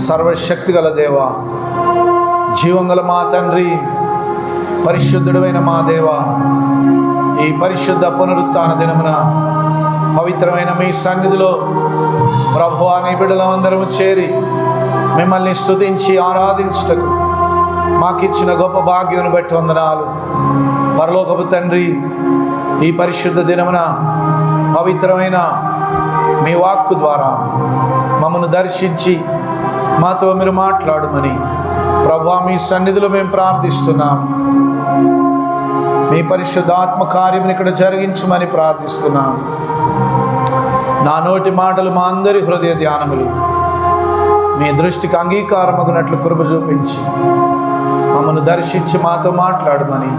సర్వశక్తిగల దేవ, జీవంగల మా తండ్రి, పరిశుద్ధుడైన మా దేవ, ఈ పరిశుద్ధ పునరుత్థాన దినమున పవిత్రమైన మీ సన్నిధిలో ప్రభువా నీ బిడ్డలందరము చేరి మిమ్మల్ని స్తుతించి ఆరాధించుటకు మాకిచ్చిన గొప్ప భాగ్యం బట్టి వందనాలు. పరలోకపు తండ్రి, ఈ పరిశుద్ధ దినమున పవిత్రమైన మీ వాక్కు ద్వారా మమ్మను దర్శించి మాతో మీరు మాట్లాడమని ప్రభువా మీ సన్నిధిలో మేము ప్రార్థిస్తున్నాం. మీ పరిశుద్ధాత్మ కార్యమును ఇక్కడ జరిగించమని ప్రార్థిస్తున్నాం. నా నోటి మాటలు మా అందరి హృదయ ధ్యానములు మీ దృష్టికి అంగీకారమగునట్లు కృప చూపించి మమ్మను దర్శించి మాతో మాట్లాడమని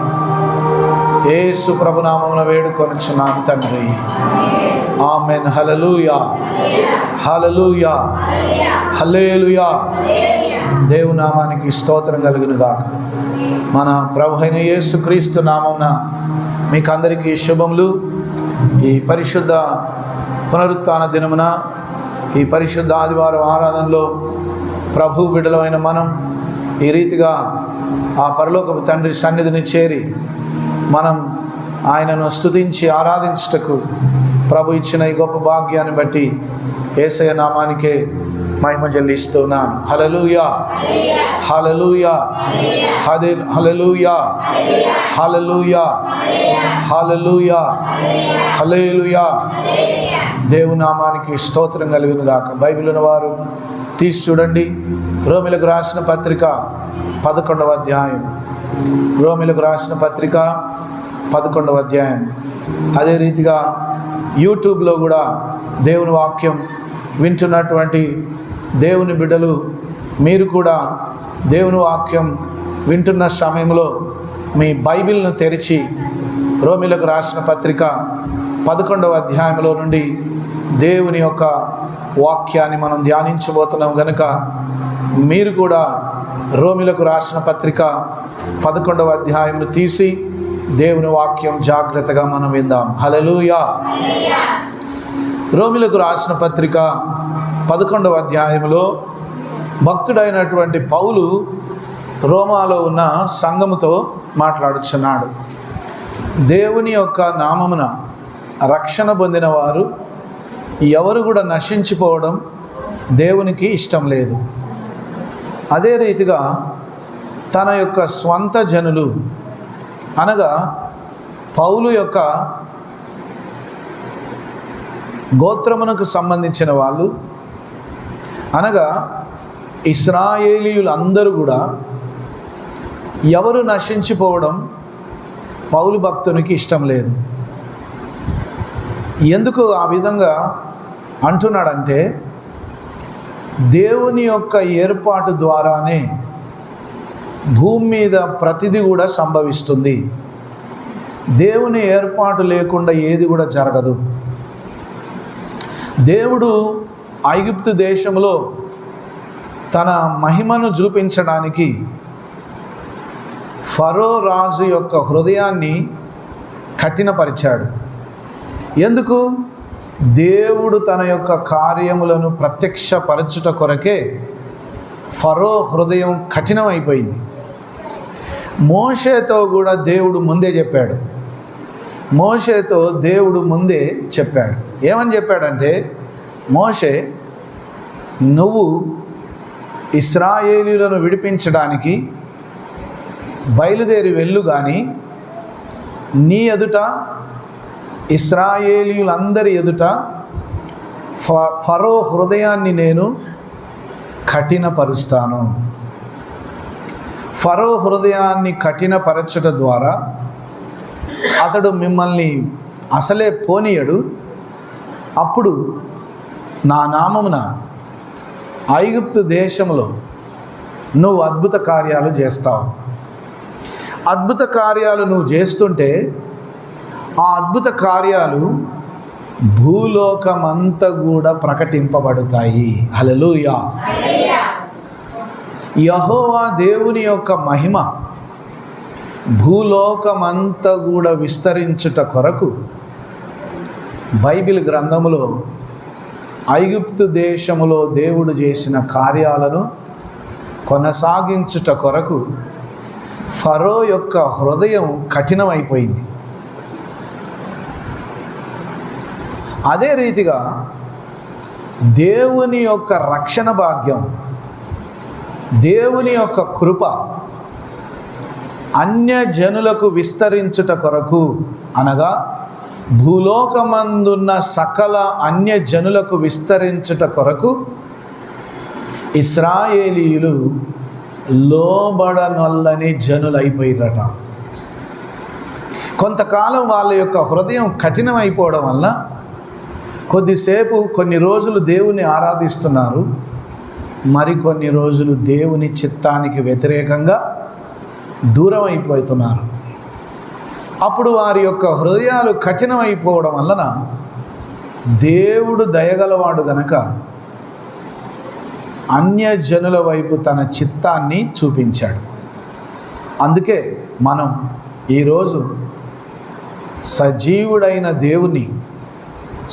యేసు ప్రభునామమున వేడుకొనుచున్నాం తండ్రి. ఆమెన్. హల్లెలూయా, హల్లెలూయా, హల్లెలూయా. దేవుని నామానికి స్తోత్రం కలుగును గాక. మన ప్రభు అయిన యేసు క్రీస్తు నామమున మీకు అందరికీ శుభములు. ఈ పరిశుద్ధ పునరుత్థాన దినమున, ఈ పరిశుద్ధ ఆదివారం ఆరాధనలో ప్రభు బిడ్డలమైన మనం ఈ రీతిగా ఆ పరలోకపు తండ్రి సన్నిధిని చేరి మనం ఆయనను స్తుతించి ఆరాధించుటకు ప్రభు ఇచ్చిన ఈ గొప్ప భాగ్యాన్ని బట్టి యేసయ్య నామానికే మహిమ చెల్లిస్తున్నాను. హల్లెలూయా, హల్లెలూయా, హల్లెలూయా, హల్లెలూయా, హల్లెలూయా, హల్లెలూయా. దేవుని నామానికి స్తోత్రం కలుగును గాక. బైబిల్ ఉన్నవారు తీసి చూడండి. రోమిలకు రాసిన పత్రిక 11వ అధ్యాయం. రోమిలకు రాసిన పత్రిక 11వ అధ్యాయం. అదే రీతిగా యూట్యూబ్లో కూడా దేవుని వాక్యం వింటున్నటువంటి దేవుని బిడ్డలు, మీరు కూడా దేవుని వాక్యం వింటున్న సమయంలో మీ బైబిల్ను తెరిచి రోమిలకు రాసిన పత్రిక 11వ అధ్యాయంలో నుండి దేవుని యొక్క వాక్యాన్ని మనం ధ్యానించబోతున్నాం గనుక మీరు కూడా రోమిలకు రాసిన పత్రిక 11వ అధ్యాయంను తీసి దేవుని వాక్యం జాగ్రత్తగా మనం విందాం. హల్లెలూయా. రోమిలకు రాసిన పత్రిక 11వ అధ్యాయంలో భక్తుడైనటువంటి పౌలు రోమాలో ఉన్న సంఘముతో మాట్లాడుచున్నాడు. దేవుని యొక్క నామమున రక్షణ పొందిన వారు ఎవరు కూడా నశించిపోవడం దేవునికి ఇష్టం లేదు. అదే రీతిగా తన యొక్క స్వంత జనులు అనగా పౌలు యొక్క గోత్రమునకు సంబంధించిన వాళ్ళు అనగా ఇశ్రాయేలీయులందరూ కూడా ఎవరు నశించిపోవడం పౌలు భక్తునికి ఇష్టం లేదు. ఎందుకు ఆ విధంగా అంటున్నాడంటే, దేవుని యొక్క ఏర్పాటు ద్వారానే భూమి మీద ప్రతిదీ కూడా సంభవిస్తుంది. దేవుని ఏర్పాటు లేకుండా ఏది కూడా జరగదు. దేవుడు ఐగుప్తు దేశంలో తన మహిమను చూపించడానికి ఫరో రాజు యొక్క హృదయాన్ని కఠినపరిచాడు. ఎందుకు? దేవుడు తన యొక్క కార్యములను ప్రత్యక్షపరచుట కొరకే ఫరో హృదయం కఠినమైపోయింది. మోషేతో కూడా దేవుడు ముందే చెప్పాడు. మోషేతో దేవుడు ముందే చెప్పాడు. ఏమని చెప్పాడంటే, మోషే, నువ్వు ఇశ్రాయేలీయులను విడిపించడానికి బయలుదేరి వెళ్ళు, కానీ నీ ఎదుట ఇశ్రాయేలీయులందరి ఎదుట ఫరో హృదయాన్ని నేను కఠినపరుస్తాను. ఫరో హృదయాన్ని కఠినపరచట ద్వారా అతడు మిమ్మల్ని అసలే పోనీయడు. అప్పుడు నా నామమున ఐగుప్తు దేశంలో నువ్వు అద్భుత కార్యాలు చేస్తావు. అద్భుత కార్యాలు నువ్వు చేస్తుంటే ఆ అద్భుత కార్యాలు భూలోకమంతా కూడా ప్రకటింపబడతాయి. హల్లెలూయా. యెహోవా దేవుని యొక్క మహిమ భూలోకమంతా కూడా విస్తరించుట కొరకు బైబిల్ గ్రంథములో ఐగుప్తు దేశములో దేవుడు చేసిన కార్యాలను కొనసాగించుట కొరకు ఫరో యొక్క హృదయం కఠినమైపోయింది. అదే రీతిగా దేవుని యొక్క రక్షణ భాగ్యం, దేవుని యొక్క కృప అన్యజనులకు విస్తరించుట కొరకు, అనగా భూలోకమందున్న సకల అన్యజనులకు విస్తరించుట కొరకు ఇశ్రాయేలీయులు లోబడనొల్లని జనులైపోయిరట. కొంతకాలం వాళ్ళ యొక్క హృదయం కఠినమైపోవడం వల్ల కొద్దిసేపు కొన్ని రోజులు దేవుని ఆరాధిస్తున్నారు, మరికొన్ని రోజులు దేవుని చిత్తానికి వ్యతిరేకంగా దూరం అయిపోతున్నారు. అప్పుడు వారి యొక్క హృదయాలు కఠినమైపోవడం వలన దేవుడు దయగలవాడు గనక అన్యజనుల వైపు తన చిత్తాన్ని చూపించాడు. అందుకే మనం ఈరోజు సజీవుడైన దేవుని,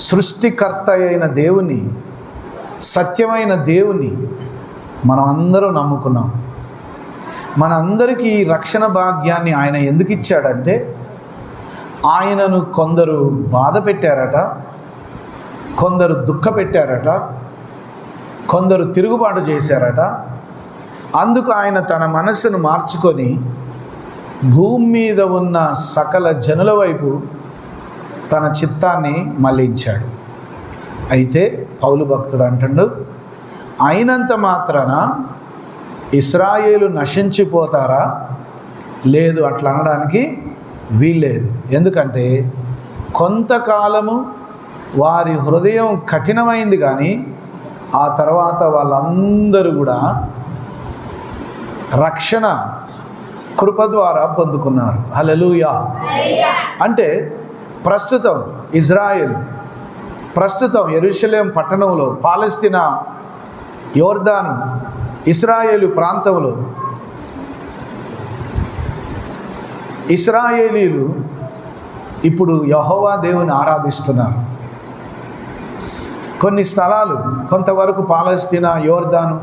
సృష్టికర్త అయిన దేవుని, సత్యమైన దేవుని మనం అందరూ నమ్ముకున్నాం. మనందరికీ ఈ రక్షణ భాగ్యాన్ని ఆయన ఎందుకు ఇచ్చాడంటే, ఆయనను కొందరు బాధ పెట్టారట, కొందరు దుఃఖ పెట్టారట, కొందరు తిరుగుబాటు చేశారట. అందుకు ఆయన తన మనస్సును మార్చుకొని భూమి మీద ఉన్న సకల జనుల వైపు తన చిత్తాన్ని మళ్లించాడు. అయితే పౌలు భక్తుడు అంటాడు, అయినంత మాత్రాన ఇశ్రాయేలు నశించిపోతారా? లేదు, అట్లా అనడానికి వీల్లేదు. ఎందుకంటే కొంతకాలము వారి హృదయం కఠినమైంది, కానీ ఆ తర్వాత వాళ్ళందరూ కూడా రక్షణ కృప ద్వారా పొందుకున్నారు. హల్లెలూయా. అంటే ప్రస్తుతం ఇజ్రాయెల్, ప్రస్తుతం యెరూషలేం పట్టణంలో, పాలస్తీనా, యోర్దాను, ఇశ్రాయేలు ప్రాంతంలో ఇశ్రాయేలీలు ఇప్పుడు యెహోవా దేవుని ఆరాధిస్తున్నారు. కొన్ని స్థలాలు, కొంతవరకు పాలస్తీనా, యోర్దాను,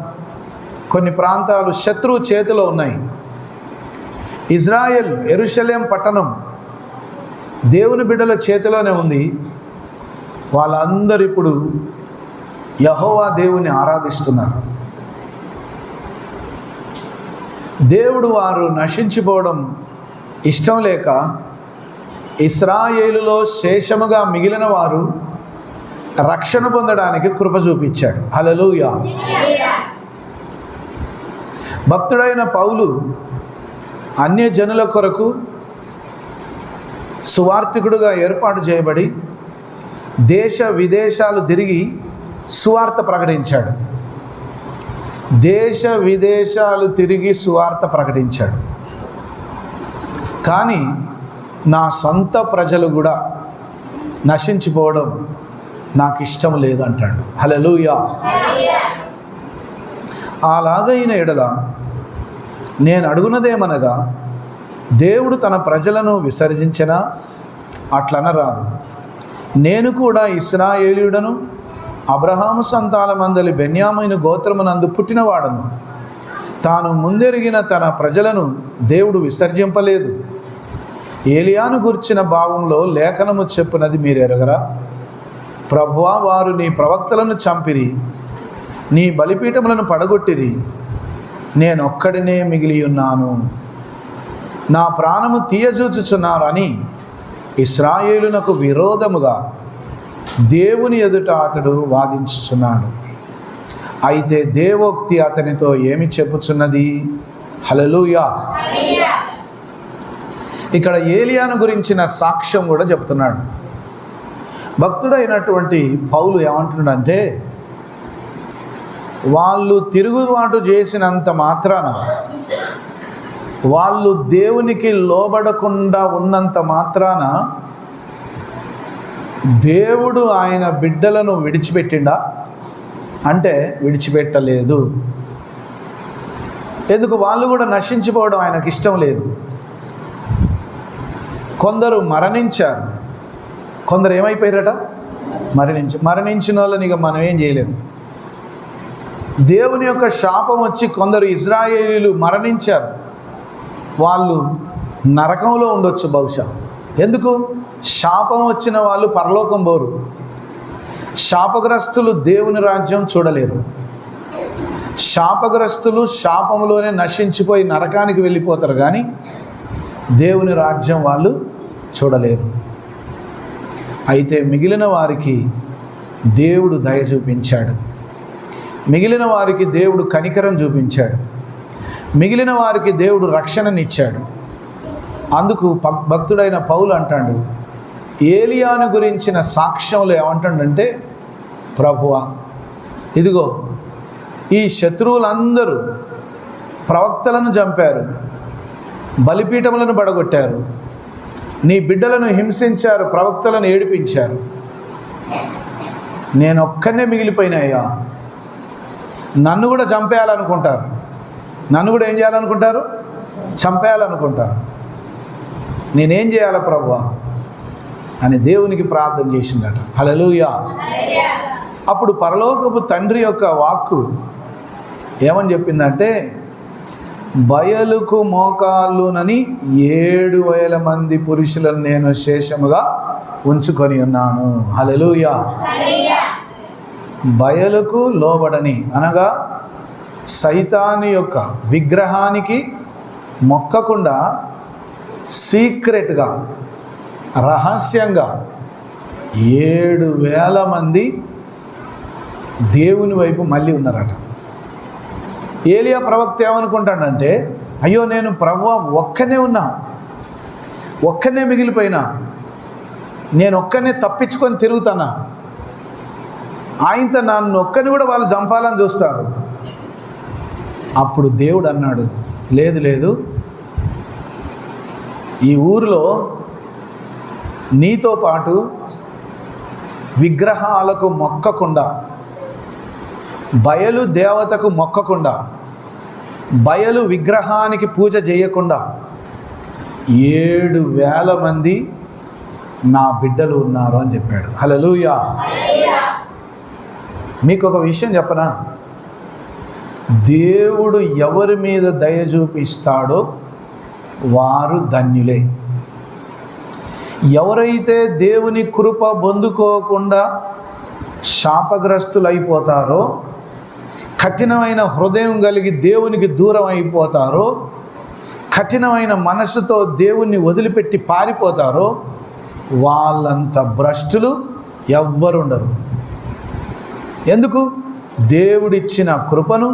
కొన్ని ప్రాంతాలు శత్రువు చేతిలో ఉన్నాయి. ఇజ్రాయెల్, యెరూషలేం పట్టణం దేవుని బిడ్డల చేతిలోనే ఉంది. వాళ్ళందరూ ఇప్పుడు యెహోవా దేవుని ఆరాధిస్తున్నారు. దేవుడు వారు నశించిపోవడం ఇష్టం లేక ఇశ్రాయేలులో శేషముగా మిగిలిన వారు రక్షణ పొందడానికి కృప చూపించాడు. హల్లెలూయా. భక్తుడైన పౌలు అన్యజనుల కొరకు సువార్థికుడుగా ఏర్పాటు చేయబడి దేశ విదేశాలు తిరిగి సువార్త ప్రకటించాడు. దేశ విదేశాలు తిరిగి సువార్త ప్రకటించాడు. కానీ నా సొంత ప్రజలు కూడా నశించిపోవడం నాకు ఇష్టం లేదు అంటాడు. హల్లెలూయా. అలాగైన ఎడల నేను అడుగునదేమనగా, దేవుడు తన ప్రజలను విసర్జించినా అట్లనరాదు. నేను కూడా ఇశ్రాయేలీయుడను, అబ్రహాము సంతానమందలి బెన్యామీను గోత్రమునందు పుట్టినవాడను. తాను ముందెరిగిన తన ప్రజలను దేవుడు విసర్జింపలేదు. ఏలియాను గుర్చిన భావంలో లేఖనము చెప్పునది మీరు ఎరగరా? ప్రభువా, వారు నీ ప్రవక్తలను చంపిరి, నీ బలిపీఠములను పడగొట్టిరి, నేనొక్కడినే మిగిలి ఉన్నాను, నా ప్రాణము తీయజూచుచున్నారు అని ఇశ్రాయేలునకు విరోధముగా దేవుని ఎదుట అతడు వాదించుచున్నాడు. అయితే దేవోక్తి అతనితో ఏమి చెప్పుచున్నది? హల్లెలూయా. ఇక్కడ ఏలియాను గురించిన సాక్ష్యం కూడా చెప్తున్నాడు. భక్తుడైనటువంటి పౌలు ఏమంటున్నాడంటే, వాళ్ళు తిరుగుబాటు చేసినంత మాత్రాన, వాళ్ళు దేవునికి లోబడకుండా ఉన్నంత మాత్రాన దేవుడు ఆయన బిడ్డలను విడిచిపెట్టిండా అంటే విడిచిపెట్టలేదు. ఎందుకు? వాళ్ళు కూడా నశించిపోవడం ఆయనకు ఇష్టం లేదు. కొందరు మరణించారు, కొందరు ఏమైపోయారట? మరణించిన వాళ్ళని ఇక మనం ఏం చేయలేము. దేవుని యొక్క శాపం వచ్చి కొందరు ఇజ్రాయేలీలు మరణించారు. వాళ్ళు నరకంలో ఉండొచ్చు బహుశా. ఎందుకు? శాపం వచ్చిన వాళ్ళు పరలోకం పోరు. శాపగ్రస్తులు దేవుని రాజ్యం చూడలేరు. శాపగ్రస్తులు శాపంలోనే నశించిపోయి నరకానికి వెళ్ళిపోతారు, కానీ దేవుని రాజ్యం వాళ్ళు చూడలేరు. అయితే మిగిలిన వారికి దేవుడు దయ చూపించాడు. మిగిలిన వారికి దేవుడు కనికరం చూపించాడు. మిగిలిన వారికి దేవుడు రక్షణనిచ్చాడు. అందుకు భక్తుడైన పౌలు అంటాడు, ఏలియాను గురించిన సాక్ష్యంలో ఏమంటాడంటే, ప్రభువా, ఇదిగో ఈ శత్రువులందరూ ప్రవక్తలను చంపారు, బలిపీఠములను పడగొట్టారు, నీ బిడ్డలను హింసించారు, ప్రవక్తలను ఏడిపించారు, నేను ఒక్కనే మిగిలిపోయినాయ్యా. నన్ను కూడా చంపేయాలనుకుంటారు. నన్ను కూడా ఏం చేయాలనుకుంటారు? చంపేయాలనుకుంటారు. నేనేం చేయాలా ప్రభువా అని దేవునికి ప్రార్థన చేసిందట. హల్లెలూయా. అప్పుడు పరలోకపు తండ్రి యొక్క వాక్కు ఏమని చెప్పిందంటే, బయలుకు మోకాళ్ళునని 7,000 మంది పురుషులను నేను శేషముగా ఉంచుకొని ఉన్నాను. హల్లెలూయా. బయలుకు లోబడని అనగా సైతాను యొక్క విగ్రహానికి మొక్కకుండా సీక్రెట్గా రహస్యంగా 7,000 మంది దేవుని వైపు మళ్ళీ ఉన్నారట. ఏలియా ప్రవక్త ఏమనుకుంటాడంటే, అయ్యో నేను ప్రభువా ఒక్కనే ఉన్నా, ఒక్కనే మిగిలిపోయినా, నేను ఒక్కనే తప్పించుకొని తిరుగుతానా, ఆయనతో నన్ను ఒక్కని కూడా వాళ్ళు చంపాలని చూస్తారు. అప్పుడు దేవుడు అన్నాడు, లేదు లేదు, ఈ ఊరిలో నీతో పాటు విగ్రహాలకు మొక్కకుండా, బయలు దేవతకు మొక్కకుండా, బయలు విగ్రహానికి పూజ చేయకుండా 7,000 మంది నా బిడ్డలు ఉన్నారు అని చెప్పాడు. హల్లెలూయా. మీకు ఒక విషయం చెప్పనా, దేవుడు ఎవరి మీద దయ చూపిస్తాడో వారు ధన్యులే. ఎవరైతే దేవుని కృప పొందుకోకుండా శాపగ్రస్తులైపోతారో, కఠినమైన హృదయం కలిగి దేవునికి దూరం అయిపోతారో, కఠినమైన మనసుతో దేవుణ్ణి వదిలిపెట్టి పారిపోతారో, వాళ్ళంత భ్రష్టులు ఎవ్వరుండరు. ఎందుకు? దేవుడిచ్చిన కృపను,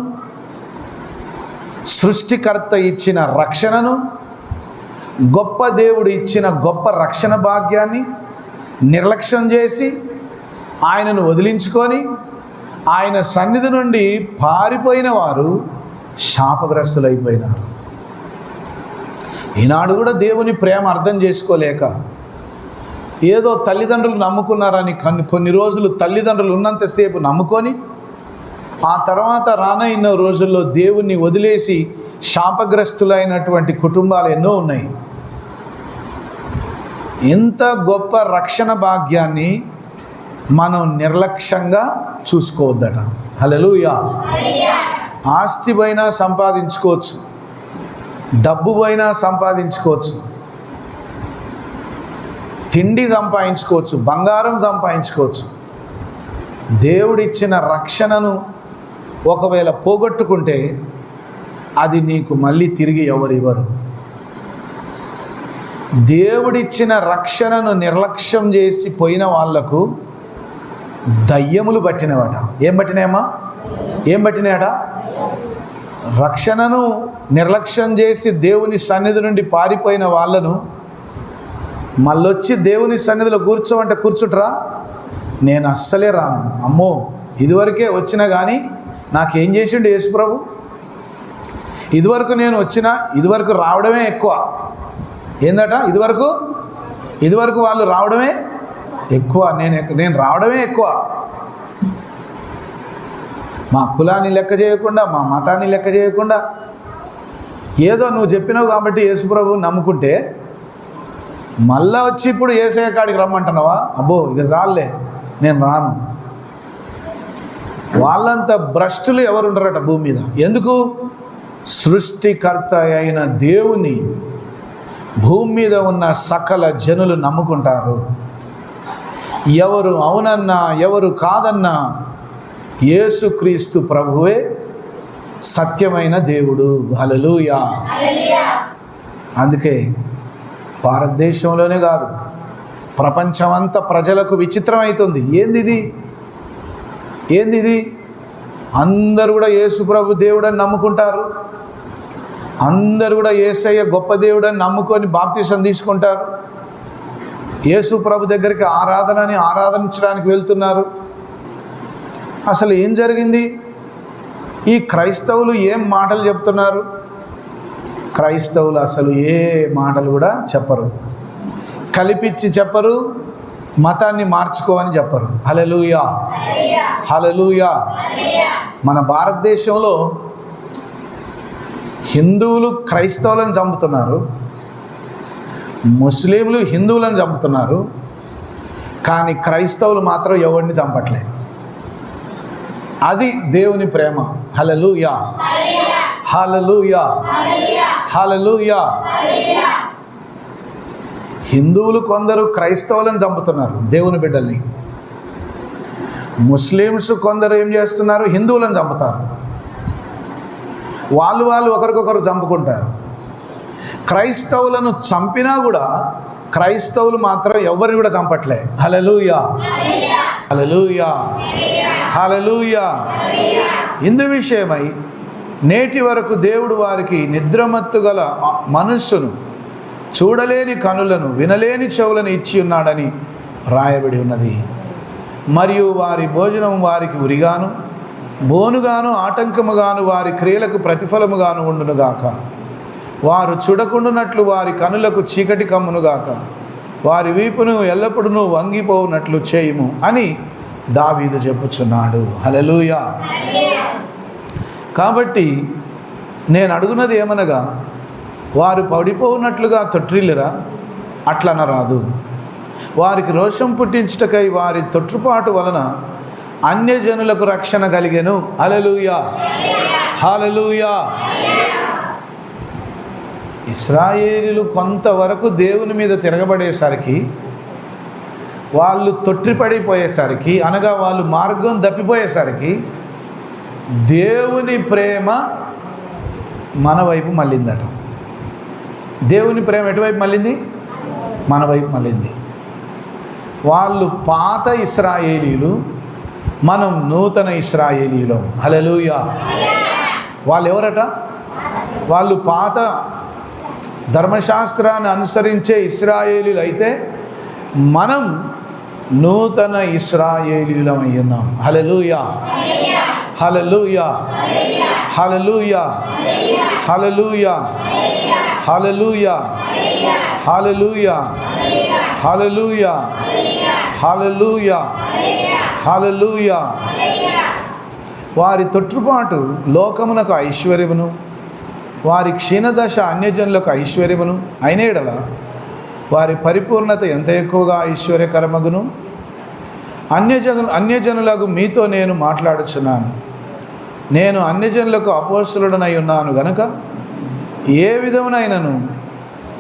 సృష్టికర్త ఇచ్చిన రక్షణను, గొప్ప దేవుడు ఇచ్చిన గొప్ప రక్షణ భాగ్యాన్ని నిర్లక్ష్యం చేసి ఆయనను వదిలించుకొని ఆయన సన్నిధి నుండి పారిపోయిన వారు శాపగ్రస్తులైపోయినారు. ఈనాడు కూడా దేవుని ప్రేమ అర్థం చేసుకోలేక ఏదో తల్లిదండ్రులు నమ్ముకున్నారని కొన్ని రోజులు తల్లిదండ్రులు ఉన్నంతసేపు నమ్ముకొని ఆ తర్వాత రానైన రోజుల్లో దేవుణ్ణి వదిలేసి శాపగ్రస్తులైనటువంటి కుటుంబాలు ఎన్నో ఉన్నాయి. ఇంత గొప్ప రక్షణ భాగ్యాన్ని మనం నిర్లక్ష్యంగా చూసుకోవద్దట. హల్లెలూయా. ఆస్తి పోయినా సంపాదించుకోవచ్చు, డబ్బు పోయినా సంపాదించుకోవచ్చు, తిండి సంపాదించుకోవచ్చు, బంగారం సంపాదించుకోవచ్చు. దేవుడిచ్చిన రక్షణను ఒకవేళ పోగొట్టుకుంటే అది నీకు మళ్ళీ తిరిగి ఎవరివ్వరు. దేవుడిచ్చిన రక్షణను నిర్లక్ష్యం చేసి పోయిన వాళ్లకు దయ్యములు పట్టినవట. ఏం పట్టినాయమ్మా? ఏం పట్టినాయట? రక్షణను నిర్లక్ష్యం చేసి దేవుని సన్నిధి నుండి పారిపోయిన వాళ్ళను మళ్ళొచ్చి దేవుని సన్నిధిలో కూర్చోమంటే కూర్చుంటరా? నేను అస్సలే రాను. అమ్మో, ఇదివరకే వచ్చినా కానీ నాకేం చేసిండు యేసు ప్రభు? ఇదివరకు నేను వచ్చినా, ఇదివరకు రావడమే ఎక్కువ. ఏందట? ఇదివరకు వాళ్ళు రావడమే ఎక్కువ, నేను రావడమే ఎక్కువ. మా కులాన్ని లెక్క చేయకుండా, మా మతాన్ని లెక్క చేయకుండా, ఏదో నువ్వు చెప్పినావు కాబట్టి యేసు ప్రభు నమ్ముకుంటే మళ్ళా వచ్చి ఇప్పుడు యేసయ్య కాడికి రమ్మంటున్నావా? అబ్బో, ఇక చాలులే, నేను రాను. వాళ్ళంత భ్రష్టులు ఎవరు ఉండరట భూమి మీద. ఎందుకు? సృష్టికర్త అయిన దేవుని భూమి మీద ఉన్న సకల జనులు నమ్ముకుంటారు. ఎవరు అవునన్నా ఎవరు కాదన్నా యేసుక్రీస్తు ప్రభువే సత్యమైన దేవుడు. హల్లెలూయా. అందుకే భారతదేశంలోనే కాదు, ప్రపంచమంతా ప్రజలకు విచిత్రమవుతుంది. ఏంది ఇది? అందరూ కూడా యేసు ప్రభు దేవుడని నమ్ముకుంటారు. అందరూ కూడా యేసయ్య గొప్ప దేవుడని నమ్ముకొని బాప్తిసం తీసుకుంటారు. యేసు ప్రభు దగ్గరికి ఆరాధించడానికి వెళ్తున్నారు. అసలు ఏం జరిగింది? ఈ క్రైస్తవులు ఏం మాటలు చెప్తున్నారు? క్రైస్తవులు అసలు ఏ మాటలు కూడా చెప్పరు. కలిపిచ్చి చెప్పరు, మతాన్ని మార్చుకోవని చెప్పరు. హల్లెలూయా, హల్లెలూయా. మన భారతదేశంలో హిందువులు క్రైస్తవులను చంపుతున్నారు, ముస్లింలు హిందువులను చంపుతున్నారు, కానీ క్రైస్తవులు మాత్రం ఎవరిని చంపట్లేదు. అది దేవుని ప్రేమ. హల్లెలూయా, హల్లెలూయా, హల్లెలూయా. హిందువులు కొందరు క్రైస్తవులను చంపుతున్నారు, దేవుని బిడ్డల్ని. ముస్లిమ్స్ కొందరు ఏం చేస్తున్నారు? హిందువులను చంపుతారు. వాళ్ళు ఒకరికొకరు చంపుకుంటారు. క్రైస్తవులను చంపినా కూడా క్రైస్తవులు మాత్రం ఎవరిని కూడా చంపట్లే. హల్లెలూయా, హల్లెలూయా, హల్లెలూయా. ఇందు విషయమై నేటి వరకు దేవుడు వారికి నిద్రమత్తు గల మనస్సును, చూడలేని కనులను, వినలేని చెవులను ఇచ్చి ఉన్నాడని రాయబడి ఉన్నది. మరియు వారి భోజనం వారికి ఉరిగాను, బోనుగాను, ఆటంకముగాను, వారి క్రియలకు ప్రతిఫలముగాను ఉండునుగాక. వారు చూడకుండానట్లు వారి కనులకు చీకటి కమ్మునుగాక. వారి వీపును ఎల్లప్పుడూ వంగిపోవునట్లు చేయుము అని దావీదు చెప్పుచున్నాడు. హల్లెలూయా. కాబట్టి నేను అడుగున్నది ఏమనగా, వారు పడిపోవునట్లుగా తొట్టిల్లురా, అట్లనరాదు. వారికి రోషం పుట్టించుటకై వారి తొట్టుపాటు వలన అన్యజనులకు రక్షణ కలిగెను. హల్లెలూయా, హల్లెలూయా. ఇశ్రాయేలీయులు కొంతవరకు దేవుని మీద తిరగబడేసరికి, వాళ్ళు తొట్టిపడిపోయేసరికి, అనగా వాళ్ళు మార్గం తప్పిపోయేసరికి దేవుని ప్రేమ మన వైపు మళ్ళిందట. దేవుని ప్రేమ ఎటువైపు మళ్ళింది? మన వైపు మళ్ళింది. వాళ్ళు పాత ఇశ్రాయేలీయులు, మనం నూతన ఇశ్రాయేలీయులం. హల్లెలూయా. వాళ్ళు ఎవరట? వాళ్ళు పాత ధర్మశాస్త్రాన్ని అనుసరించే ఇశ్రాయేలీయులు అయితే, మనం నూతన ఇశ్రాయేలీయులం అయి ఉన్నాం. హల్లెలూయా, హల్లెలూయా, హల్లెలూయా, హల్లెలూయా, హల్లెలూయా, హల్లెలూయా, హల్లెలూయా, హల్లెలూయా, హల్లెలూయా. వారి తొట్టుపాటు లోకమునకు ఐశ్వర్యమును, వారి క్షీణదశ అన్యజనులకు ఐశ్వర్యమును అయిన యెడల వారి పరిపూర్ణత ఎంత ఎక్కువగా ఐశ్వర్యకరమగును. అన్యజనులకు మీతో నేను మాట్లాడుచున్నాను. నేను అన్యజనులకు అపోస్తలుడనై ఉన్నాను గనుక ఏ విధమునైనను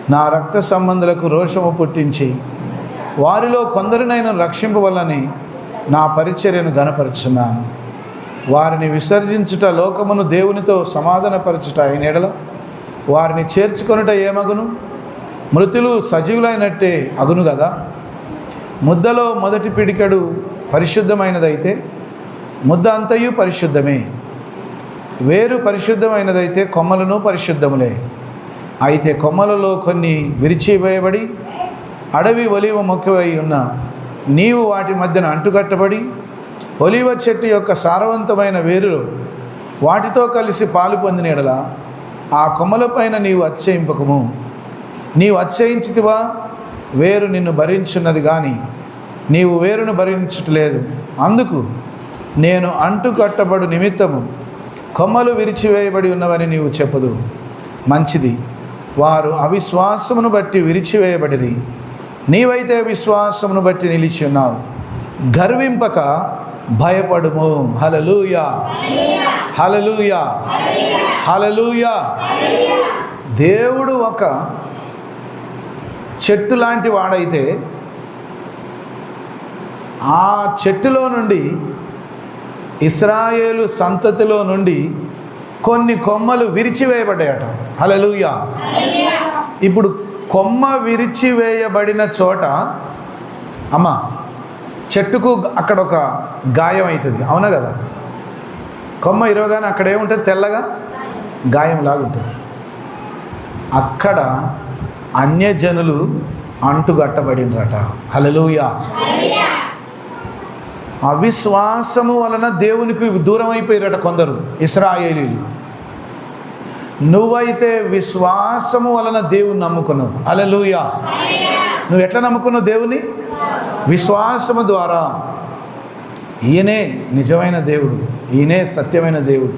నా రక్త సంబంధులకు రోషము పుట్టించి వారిలో కొందరినైనా రక్షింపవలని నా పరిచర్యను ఘనపరుచున్నాను. వారిని విసర్జించుట లోకమును దేవునితో సమాధానపరచుట అయిన యెడల వారిని చేర్చుకొనుట ఏమగును? మృతులు సజీవులైనట్టే అగును కదా. ముద్దలో మొదటి పిడికెడు పరిశుద్ధమైనదైతే ముద్ద అంతయు పరిశుద్ధమే. వేరు పరిశుద్ధమైనదైతే కొమ్మలను పరిశుద్ధములే. అయితే కొమ్మలలో కొన్ని విరిచివేయబడి అడవి ఒలివ మొక్కవై ఉన్న నీవు వాటి మధ్యన అంటుకట్టబడి ఒలివ చెట్టు యొక్క సారవంతమైన వేరులు వాటితో కలిసి పాలు పొందిన యెడల ఆ కొమ్మలపైన నీవు అతిశయింపకము. నీవు అతిశయించితివా? వేరు నిన్ను భరించున్నది కానీ నీవు వేరును భరించట్లేదు. అందుకు నేను అంటుకట్టబడు నిమిత్తము కొమ్మలు విరిచివేయబడి ఉన్నవని నీవు చెప్పదు. మంచిది. వారు అవిశ్వాసమును బట్టి విరిచివేయబడిరి, నీవైతే విశ్వాసమును బట్టి నిలిచి ఉన్నావు. గర్వింపక భయపడుము. హల్లెలూయా, హల్లెలూయా, హల్లెలూయా. దేవుడు ఒక చెట్టు లాంటి వాడైతే ఆ చెట్టులో నుండి, ఇశ్రాయేలు సంతతిలో నుండి కొన్ని కొమ్మలు విరిచివేయబడ్డాయట. హల్లెలూయా. ఇప్పుడు కొమ్మ విరిచివేయబడిన చోట అమ్మ చెట్టుకు అక్కడ ఒక గాయం అవుతుంది, అవునా కదా? కొమ్మ ఇరవగానే అక్కడ ఏముంటుంది? తెల్లగా గాయంలాగా ఉంటుంది. అక్కడ అన్యజనులు అంటుగట్టబడినరట. హల్లెలూయా. అవిశ్వాసము వలన దేవునికి దూరం అయిపోయారట కొందరు ఇశ్రాయేలీలు. నువ్వైతే విశ్వాసము వలన దేవుని నమ్ముకున్నావు. హల్లెలూయా. నువ్వు ఎట్లా నమ్ముకున్నావు దేవుని? విశ్వాసము ద్వారా. ఈయనే నిజమైన దేవుడు, ఈయనే సత్యమైన దేవుడు,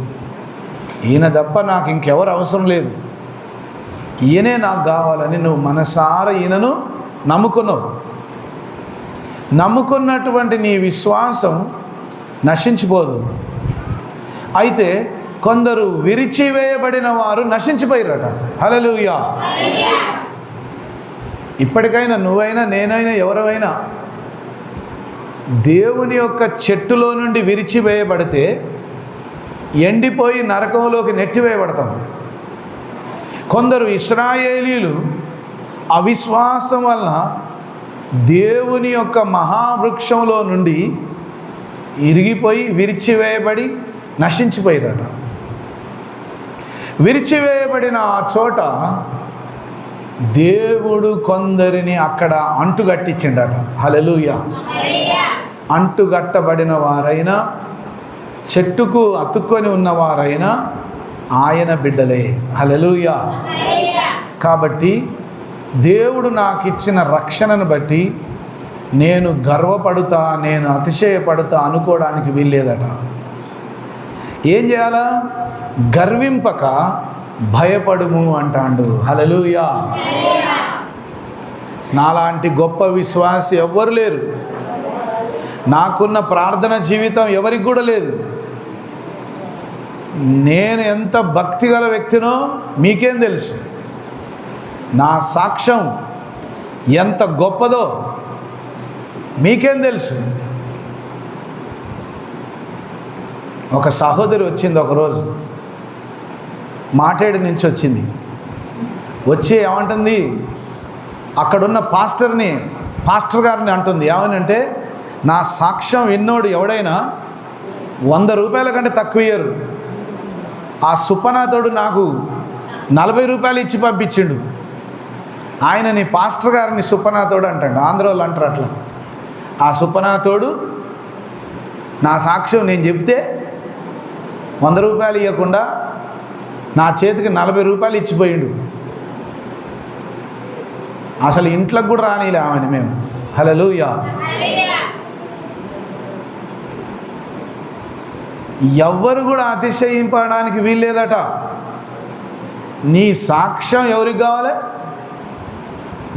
ఈయన తప్ప నాకు ఇంకెవరు అవసరం లేదు, ఈయనే నాకు కావాలని నువ్వు మనసారా ఈయనను నమ్ముకున్నావు. నమ్ముకున్నటువంటి నీ విశ్వాసం నశించిపోదు. అయితే కొందరు విరిచివేయబడిన వారు నశించిపోయారట. హల్లెలూయా. ఇప్పటికైనా నువ్వైనా నేనైనా ఎవరైనా దేవుని యొక్క చెట్టులో నుండి విరిచివేయబడితే ఎండిపోయి నరకంలోకి నెట్టివేయబడతాం. కొందరు ఇశ్రాయేలీలు అవిశ్వాసం వలన దేవుని యొక్క మహావృక్షంలో నుండి ఇరిగిపోయి విరిచివేయబడి నశించిపోయారట. విరిచివేయబడిన ఆ చోట దేవుడు కొందరిని అక్కడ అంటుగట్టించిండట. హల్లెలూయా. అంటుగట్టబడిన వారైనా చెట్టుకు అతుక్కొని ఉన్నవారైనా ఆయన బిడ్డలే. హల్లెలూయా. కాబట్టి దేవుడు నాకు ఇచ్చిన రక్షణను బట్టి నేను గర్వపడుతా, నేను అతిశయపడుతా అనుకోవడానికి వీల్లేదట. ఏం చేయాలా? గర్వింపక భయపడుము అంటాడు. హల్లెలూయా. నాలాంటి గొప్ప విశ్వాసి ఎవ్వరు లేరు. నాకున్న ప్రార్థన జీవితం ఎవరికి కూడా లేదు. నేను ఎంత భక్తిగల వ్యక్తినో మీకేం తెలుసు. నా సాక్ష్యం ఎంత గొప్పదో మీకేం తెలుసు. ఒక సహోదరి వచ్చింది ఒకరోజు, మాటేడు నుంచి వచ్చింది. వచ్చి ఏమంటుంది, అక్కడున్న పాస్టర్ గారిని అంటుంది. ఏమనంటే, నా సాక్ష్యం విన్నోడు ఎవడైనా 100 రూపాయల కంటే తక్కువ ఇయ్యరు. ఆ సుప్పనాథుడు నాకు 40 రూపాయలు ఇచ్చి పంపించిండు. ఆయన నీ పాస్టర్ గారిని సుప్పనాథుడు అంటాడు. ఆంధ్రోళ్ళు అంటారు అట్లా. ఆ సుప్పనాథుడు నా సాక్ష్యం నేను చెప్తే 100 రూపాయలు ఇవ్వకుండా నా చేతికి 40 రూపాయలు ఇచ్చిపోయిండు. అసలు ఇంట్లోకి కూడా రానిలే ఆమెని మేము. హల్లెలూయా. ఎవ్వరు కూడా అతిశయింపడానికి వీల్లేదట. నీ సాక్ష్యం ఎవరికి కావాలి?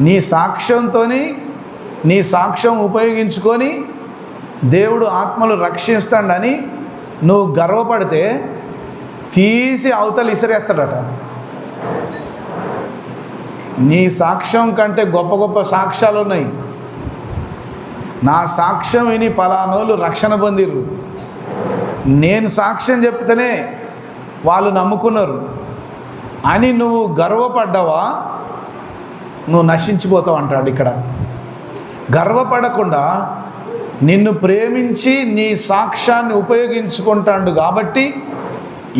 నీ సాక్ష్యంతో, నీ సాక్ష్యం ఉపయోగించుకొని దేవుడు ఆత్మలు రక్షిస్తాడని నువ్వు గర్వపడితే తీసి అవతలు ఇసిరేస్తాడట. నీ సాక్ష్యం కంటే గొప్ప గొప్ప సాక్ష్యాలు ఉన్నాయి. నా సాక్ష్యం విని పలానోళ్ళు రక్షణ పొందిరు, నేను సాక్ష్యం చెప్తేనే వాళ్ళు నమ్ముకున్నారు అని నువ్వు గర్వపడ్డావా, నువ్వు నశించిపోతావు అంటాడు ఇక్కడ. గర్వపడకుండా నిన్ను ప్రేమించి నీ సాక్ష్యాన్ని ఉపయోగించుకుంటాడు కాబట్టి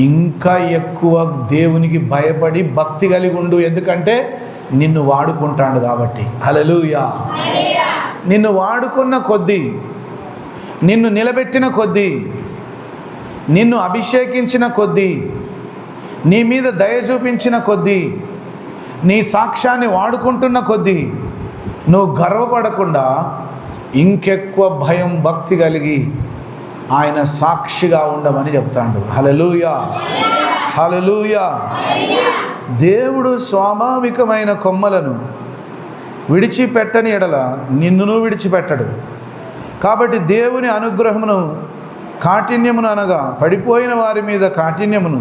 ఇంకా ఎక్కువ దేవునికి భయపడి భక్తి కలిగి ఉండు. ఎందుకంటే నిన్ను వాడుకుంటాడు కాబట్టి. హల్లెలూయా. నిన్ను వాడుకున్న కొద్దీ, నిన్ను నిలబెట్టిన కొద్దీ, నిన్ను అభిషేకించిన కొద్దీ, నీ మీద దయ చూపించిన కొద్దీ, నీ సాక్ష్యాన్ని వాడుకుంటున్న కొద్దీ నువ్వు గర్వపడకుండా ఇంకెక్కువ భయం భక్తి కలిగి ఆయన సాక్షిగా ఉండమని చెప్తాడు. హల్లెలూయా, హల్లెలూయా. దేవుడు స్వాభావికమైన కొమ్మలను విడిచిపెట్టని ఎడల నిన్నును విడిచిపెట్టడు. కాబట్టి దేవుని అనుగ్రహమును కాఠిన్యమును అనగా పడిపోయిన వారి మీద కాఠిన్యమును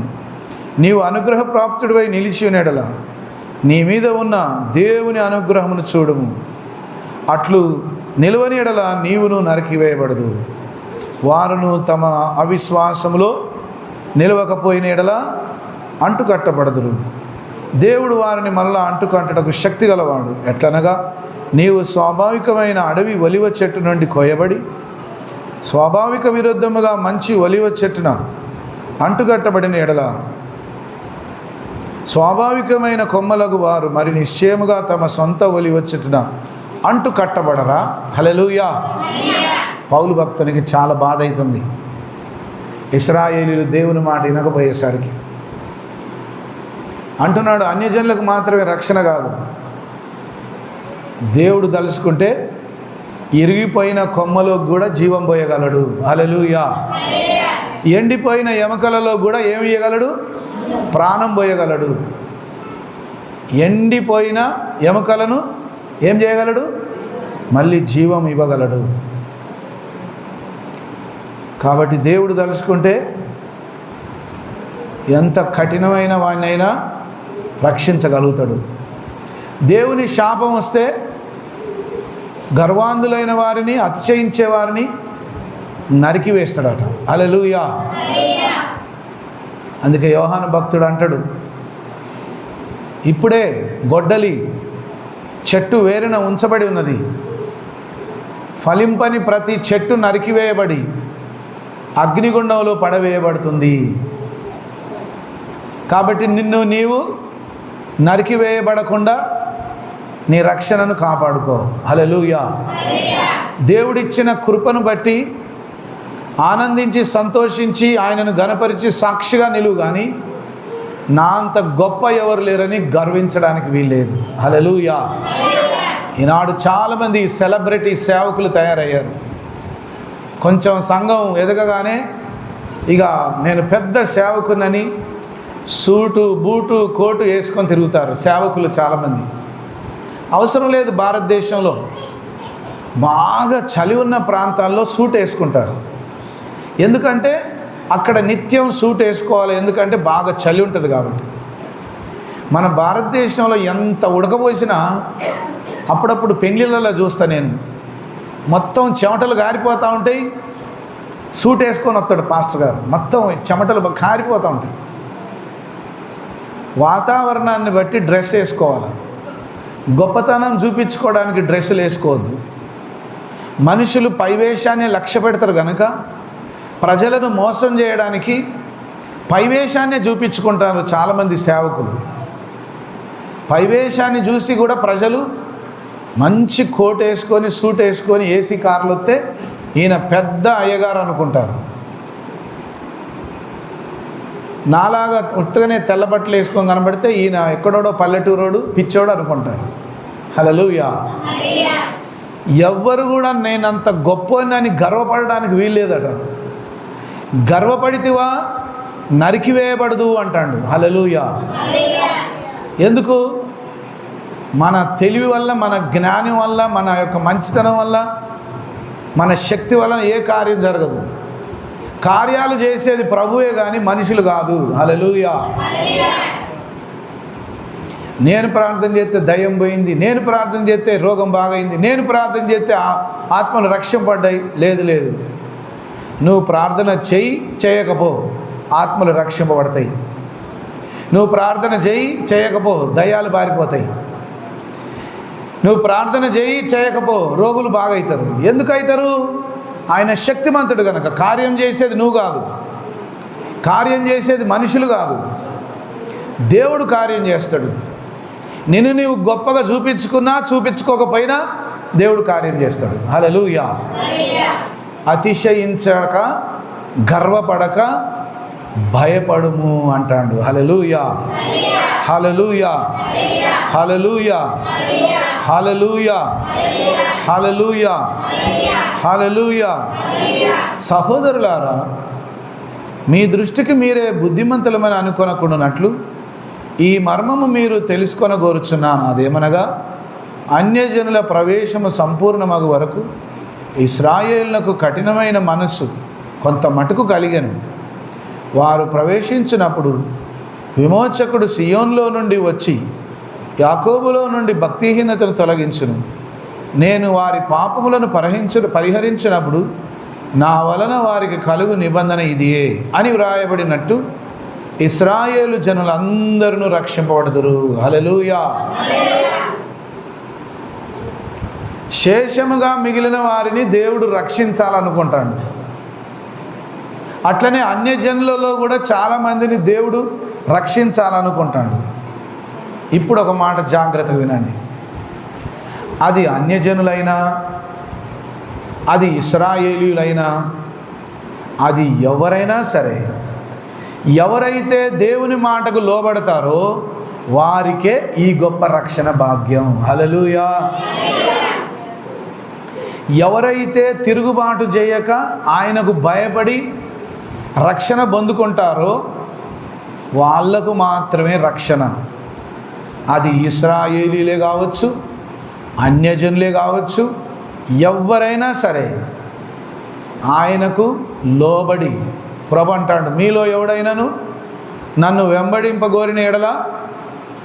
నీవు అనుగ్రహ ప్రాప్తుడివై నిలిచి ఉన్నెడల నీ మీద ఉన్న దేవుని అనుగ్రహమును చూడుము. అట్లు నిలువని ఎడల నీవును నరికివేయబడదు. వారును తమ అవిశ్వాసములో నిలవకపోయిన ఎడల అంటుకట్టబడదురు. దేవుడు వారిని మరలా అంటుకట్టటకు శక్తి గలవాడు. ఎట్లనగా నీవు స్వాభావికమైన అడవి ఒలివ చెట్టు నుండి కోయబడి స్వాభావిక విరుద్ధముగా మంచి ఒలివ చెట్టున అంటుకట్టబడిన ఎడల స్వాభావికమైన కొమ్మలకు వారు మరి నిశ్చయముగా తమ సొంత ఒలివ చెట్టున అంటు కట్టబడరా? హల్లెలూయా. పౌలు భక్తునికి చాలా బాధ అవుతుంది. ఇశ్రాయేలీయులు దేవుని మాట వినకపోయేసరికి అంటున్నాడు, అన్యజనులకు మాత్రమే రక్షణ కాదు, దేవుడు తలుచుకుంటే ఇరిగిపోయిన కొమ్మలో కూడా జీవం పోయగలడు. హల్లెలూయా. ఎండిపోయిన ఎముకలలో కూడా ఏమి ఇయ్యగలడు? ప్రాణం పోయగలడు. ఎండిపోయిన ఎముకలను ఏం చేయగలడు? మళ్ళీ జీవం ఇవ్వగలడు. కాబట్టి దేవుడు తలుచుకుంటే ఎంత కఠినమైన వాడినైనా రక్షించగలుగుతాడు. దేవుని శాపం వస్తే గర్వాంధులైన వారిని, అతిశయించే వారిని నరికివేస్తాడట. హల్లెలూయా. అందుకే యోహాను భక్తుడు అంటాడు, ఇప్పుడే గొడ్డలి చెట్టు వేరున ఉంచబడి ఉన్నది, ఫలింపని ప్రతి చెట్టు నరికివేయబడి అగ్నిగుండంలో పడవేయబడుతుంది. కాబట్టి నీవు నరికివేయబడకుండా నీ రక్షణను కాపాడుకో. హల్లెలూయా. దేవుడిచ్చిన కృపను బట్టి ఆనందించి సంతోషించి ఆయనను ఘనపరిచి సాక్షిగా నిలువు, కానీ నా అంత గొప్ప ఎవరు లేరని గర్వించడానికి వీల్లేదు. హల్లెలూయా. ఈనాడు చాలామంది సెలబ్రిటీ సేవకులు తయారయ్యారు. కొంచెం సంఘం ఎదగగానే ఇక నేను పెద్ద సేవకునని సూటు బూటు కోటు వేసుకొని తిరుగుతారు సేవకులు చాలామంది. అవసరం లేదు. భారతదేశంలో బాగా చలి ఉన్న ప్రాంతాల్లో సూట్ వేసుకుంటారు. ఎందుకంటే అక్కడ నిత్యం సూట్ వేసుకోవాలి, ఎందుకంటే బాగా చలి ఉంటుంది కాబట్టి. మన భారతదేశంలో ఎంత ఉడకపోసినా అప్పుడప్పుడు పెళ్ళిళ్ళలో చూస్తా నేను, మొత్తం చెమటలు కారిపోతూ ఉంటాయి, సూట్ వేసుకొని వస్తాడు పాస్టర్ గారు, మొత్తం చెమటలు కారిపోతూ ఉంటాయి. వాతావరణాన్ని బట్టి డ్రెస్ వేసుకోవాలి. గొప్పతనం చూపించుకోవడానికి డ్రెస్సులు వేసుకోవద్దు. మనుషులు పైవేషాన్ని లక్ష్య పెడతారు కనుక ప్రజలను మోసం చేయడానికి పైవేషాన్నే చూపించుకుంటారు చాలామంది సేవకులు. పైవేషాన్ని చూసి కూడా ప్రజలు మంచి కోట్ వేసుకొని సూట్ వేసుకొని ఏసీ కార్లు వస్తే ఈయన పెద్ద అయ్యగారు అనుకుంటారు. నాలాగా ఉత్తగానే తెల్ల బట్టలు వేసుకొని కనబడితే ఈయన ఎక్కడోడో పల్లెటూరోడు పిచ్చోడు అనుకుంటారు. హల్లెలూయా. ఎవ్వరు కూడా నేనంత గొప్పని గర్వపడడానికి వీల్లేదట. గర్వపడితివా నరికివేయబడదు అంటాడు. హల్లెలూయా. ఎందుకు? మన తెలివి వల్ల, మన జ్ఞానం వల్ల, మన యొక్క మంచితనం వల్ల, మన శక్తి వలన ఏ కార్యం జరగదు. కార్యాలు చేసేది ప్రభువే కానీ మనుషులు కాదు. హల్లెలూయా. నేను ప్రార్థన చేస్తే దయ్యం పోయింది, నేను ప్రార్థన చేస్తే రోగం బాగైంది, నేను ప్రార్థన చేస్తే ఆత్మలు రక్షింపడ్డాయి. లేదు లేదు, నువ్వు ప్రార్థన చేయకపో ఆత్మలు రక్షింపబడతాయి. నువ్వు ప్రార్థన చేయకపో దయ్యాలు పారిపోతాయి. నువ్వు ప్రార్థన చేయకపో రోగులు బాగవుతారు. ఎందుకు అవుతారు? ఆయన శక్తిమంతుడు కనుక. కార్యం చేసేది నువ్వు కాదు, కార్యం చేసేది మనుషులు కాదు, దేవుడు కార్యం చేస్తాడు. నిన్ను నీవు గొప్పగా చూపించుకున్నా చూపించుకోకపోయినా దేవుడు కార్యం చేస్తాడు. హల్లెలూయా. అతిశయించక గర్వపడక భయపడుము అంటాడు. హల్లెలూయా. హల్లెలూయా. హల్లెలూయా. హల్లెలూయా. హల్లెలూయా. హల్లెలూయా. సహోదరులారా, మీ దృష్టికి మీరే బుద్ధిమంతులమని అనుకొనకుండానట్లు ఈ మర్మము మీరు తెలుసుకొనగోరుచున్నాను. అదేమనగా అన్యజనుల ప్రవేశము సంపూర్ణమగు వరకు ఇశ్రాయేలునకు కఠినమైన మనస్సు కొంత మటుకు కలిగెను. వారు ప్రవేశించినప్పుడు విమోచకుడు సియోన్లో నుండి వచ్చి యాకోబులో నుండి భక్తిహీనతను తొలగించును. నేను వారి పాపములను పరిహరించినప్పుడు నా వలన వారికి కలుగు నిబంధన ఇదియే అని వ్రాయబడినట్టు ఇశ్రాయేలు జనులందరూ రక్షింపబడుదురు. హల్లెలూయా. శేషముగా మిగిలిన వారిని దేవుడు రక్షించాలనుకుంటాడు. అట్లనే అన్యజనులలో కూడా చాలామందిని దేవుడు రక్షించాలనుకుంటాడు. ఇప్పుడు ఒక మాట జాగ్రత్త వినండి. అది అన్యజనులైనా, అది ఇశ్రాయేలీయులైనా, అది ఎవరైనా సరే, ఎవరైతే దేవుని మాటకు లోబడతారో వారికే ఈ గొప్ప రక్షణ భాగ్యం. హల్లెలూయా. ఎవరైతే తిరుగుబాటు చేయక ఆయనకు భయపడి రక్షణ పొందుకుంటారో వాళ్లకు మాత్రమే రక్షణ. అది ఇశ్రాయేలీలే కావచ్చు, అన్యజనులే కావచ్చు, ఎవరైనా సరే ఆయనకు లోబడి, ప్రభు అంటాడు, మీలో ఎవడైనాను నన్ను వెంబడింపగోరిన ఎడల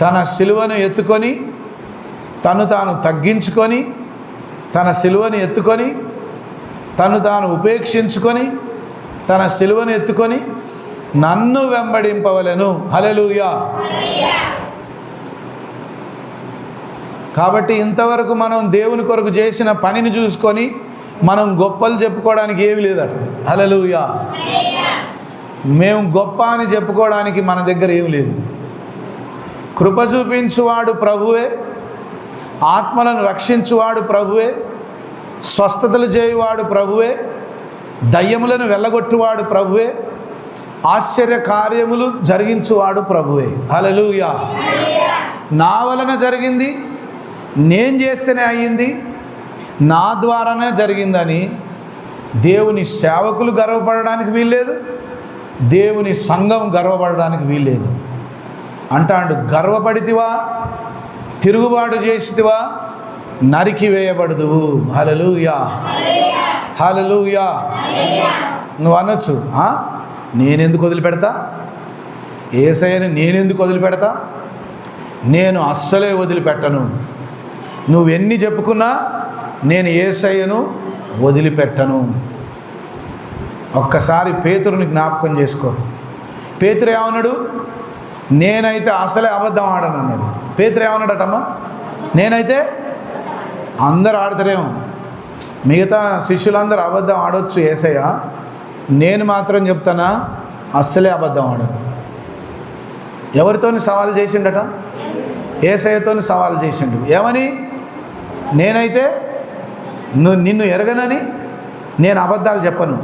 తన సిలువను ఎత్తుకొని, తను తాను తగ్గించుకొని, తన సిలువను ఎత్తుకొని, తను తాను ఉపేక్షించుకొని, తన సిలువను ఎత్తుకొని నన్ను వెంబడింపవలెను. హల్లెలూయా. కాబట్టి ఇంతవరకు మనం దేవుని కొరకు చేసిన పనిని చూసుకొని మనం గొప్పలు చెప్పుకోవడానికి ఏమీ లేదట. హల్లెలూయా. మేము గొప్ప అని చెప్పుకోవడానికి మన దగ్గర ఏమి లేదు. కృప చూపించువాడు ప్రభువే, ఆత్మలను రక్షించువాడు ప్రభువే, స్వస్థతలు చేయువాడు ప్రభువే, దయ్యములను వెళ్ళగొట్టువాడు ప్రభువే, ఆశ్చర్య కార్యములు జరిగించువాడు ప్రభువే. హల్లెలూయా. నా వలన జరిగింది, నేను చేస్తేనే అయ్యింది, నా ద్వారానే జరిగిందని దేవుని సేవకులు గర్వపడడానికి వీల్లేదు, దేవుని సంఘం గర్వపడడానికి వీల్లేదు. అంటాడు, గర్వపడితివా, తిరుగుబాటు చేసితివా, నరికి వేయబడదువు. హల్లెలూయా. హల్లెలూయా. నువ్వు అనొచ్చు, నేనెందుకు వదిలిపెడతా, యేసయ్యని నేనెందుకు వదిలిపెడతా? నేను అస్సలే వదిలిపెట్టను. నువ్వెన్ని చెప్పుకున్నా నేను యేసయ్యను వదిలిపెట్టను. ఒక్కసారి పేతురుని జ్ఞాపకం చేసుకో. పేతురు ఏమన్నాడు? నేనైతే అసలే అబద్ధం ఆడను అన్నాడు. పేతురు ఏమన్నాడటమ్మా? నేనైతే, అందరు ఆడతారేమో, మిగతా శిష్యులందరూ అబద్ధం ఆడవచ్చు యేసయ్య, నేను మాత్రం చెప్తానా అస్సలే అబద్ధం ఆడను. ఎవరితోని సవాల్ చేసిండట? యేసయ్యతోని సవాల్ చేసిండు. ఏమని? నేనైతే నిన్ను ఎరగనని నేను అబద్ధాలు చెప్పను,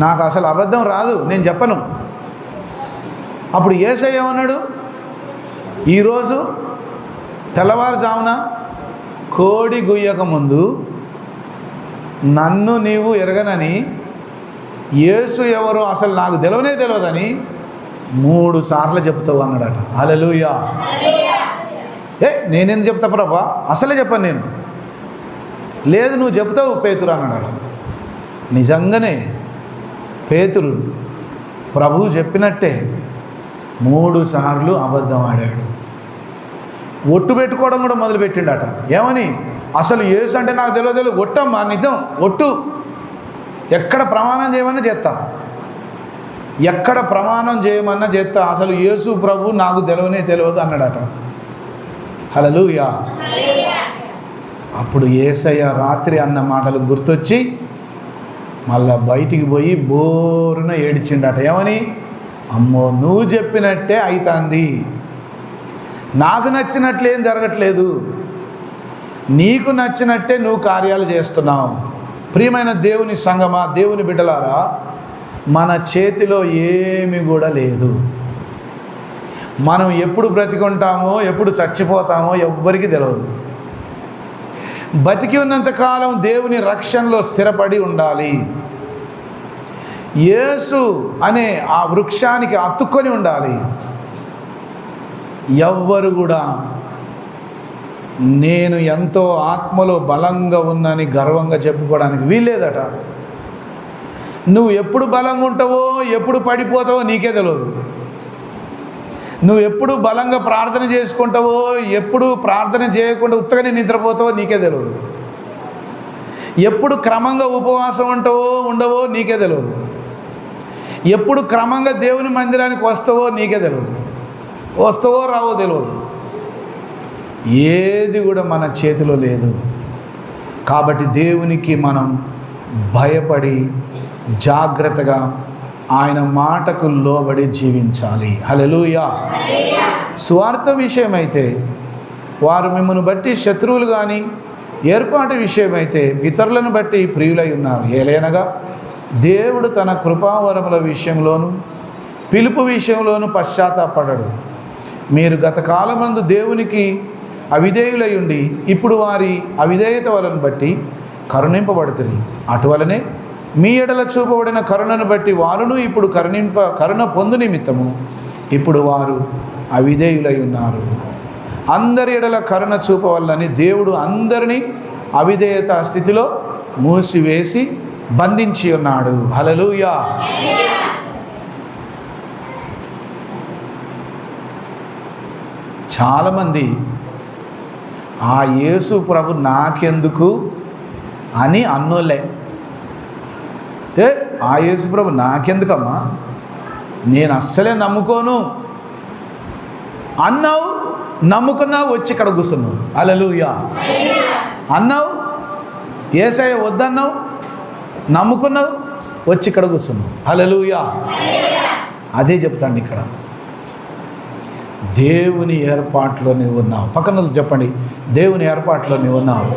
నాకు అసలు అబద్ధం రాదు, నేను చెప్పను. అప్పుడు యేసయ్య ఏమన్నాడు? ఈరోజు తెల్లవారుజామున కోడి గుయ్యక ముందు నన్ను నీవు ఎరగనని, యేసు ఎవరో అసలు నాకు తెలియదని 3 సార్లు చెప్తావు అన్నాడట. హల్లెలూయా. నేనెందుకు చెప్తా ప్రభా, అసలే చెప్పను నేను. లేదు నువ్వు చెప్తావు పేతురు అన్నాడట. నిజంగానే పేతురు ప్రభువు చెప్పినట్టే 3 సార్లు అబద్ధం ఆడాడు. ఒట్టు పెట్టుకోవడం కూడా మొదలుపెట్టిండట. ఏమని? అసలు యేసు అంటే నాకు తెలియదు, ఒట్టమ్మా, నిజం, ఒట్టు, ఎక్కడ ప్రమాణం చేయమన్నా చేస్తా, ఎక్కడ ప్రమాణం చేయమన్నా చేస్తా, అసలు యేసు ప్రభు నాకు తెలియదు అన్నాడట. హల్లెలూయా. అప్పుడు యేసయ్య రాత్రి అన్న మాటలు గుర్తొచ్చి మళ్ళా బయటికి పోయి బోరున ఏడ్చిండట. ఏమని? అమ్మో, నువ్వు చెప్పినట్టే అవుతుంది, నాకు నచ్చినట్లేం జరగట్లేదు, నీకు నచ్చినట్టే నువ్వు కార్యాలు చేస్తున్నావు. ప్రియమైన దేవుని సంగమా, దేవుని బిడ్డలారా, మన చేతిలో ఏమి కూడా లేదు. మనం ఎప్పుడు బ్రతికుంటామో ఎప్పుడు చచ్చిపోతామో ఎవ్వరికీ తెలియదు. బతికి ఉన్నంతకాలం దేవుని రక్షణలో స్థిరపడి ఉండాలి. యేసు అనే ఆ వృక్షానికి అతుక్కొని ఉండాలి. ఎవ్వరు కూడా నేను ఎంతో ఆత్మలో బలంగా ఉన్నానని గర్వంగా చెప్పుకోవడానికి వీల్లేదట. నువ్వు ఎప్పుడు బలంగా ఉంటావో, ఎప్పుడు పడిపోతావో నీకే తెలియదు. నువ్వు ఎప్పుడు బలంగా ప్రార్థన చేసుకుంటావో, ఎప్పుడు ప్రార్థన చేయకుండా ఉత్తగానే నిద్రపోతావో నీకే తెలియదు. ఎప్పుడు క్రమంగా ఉపవాసం ఉంటావో ఉండవో నీకే తెలియదు. ఎప్పుడు క్రమంగా దేవుని మందిరానికి వస్తావో నీకే తెలియదు. వస్తావో రావో తెలియదు. ఏది కూడా మన చేతిలో లేదు. కాబట్టి దేవునికి మనం భయపడి జాగ్రత్తగా ఆయన మాటకు లోబడి జీవించాలి. హల్లెలూయా. సువార్త విషయమైతే వారు మిమ్మల్ని బట్టి శత్రువులు కానీ, ఏర్పాటు విషయమైతే ఇతరులను బట్టి ప్రియులై ఉన్నారు. ఏలైనగా దేవుడు తన కృపావరముల విషయంలోను పిలుపు విషయంలోను పశ్చాత్తాపడడు. మీరు గత కాలమందు దేవునికి అవిధేయులై ఉండి ఇప్పుడు వారి అవిధేయత వలన బట్టి కరుణింపబడుతుంది. అటువలనే మీ ఎడల చూపబడిన కరుణను బట్టి వారును ఇప్పుడు కరుణ పొందు నిమిత్తము ఇప్పుడు వారు అవిధేయులై ఉన్నారు. అందరి ఎడల కరుణ చూపవల్లని దేవుడు అందరినీ అవిధేయత స్థితిలో మూసివేసి బంధించి ఉన్నాడు. హల్లెలూయా. చాలామంది ఆ యేసు ప్రభు నాకెందుకు అని అన్నోలే. ఆ యేసు ప్రభు నాకెందుకమ్మా, నేను అస్సలే నమ్ముకోను అన్నావు. నమ్ముకున్నావు, వచ్చి ఇక్కడ కూర్చున్నావు. హల్లెలూయా. అన్నావు, యేసయ్య వద్దన్నావు, నమ్ముకున్నావు, వచ్చి ఇక్కడ కూర్చున్నావు. హల్లెలూయా. అదే చెప్తాండి ఇక్కడ. దేవుని ఏర్పాట్లో నీవు ఉన్నావు. పక్కన చెప్పండి, దేవుని ఏర్పాట్లో నీవు ఉన్నావు.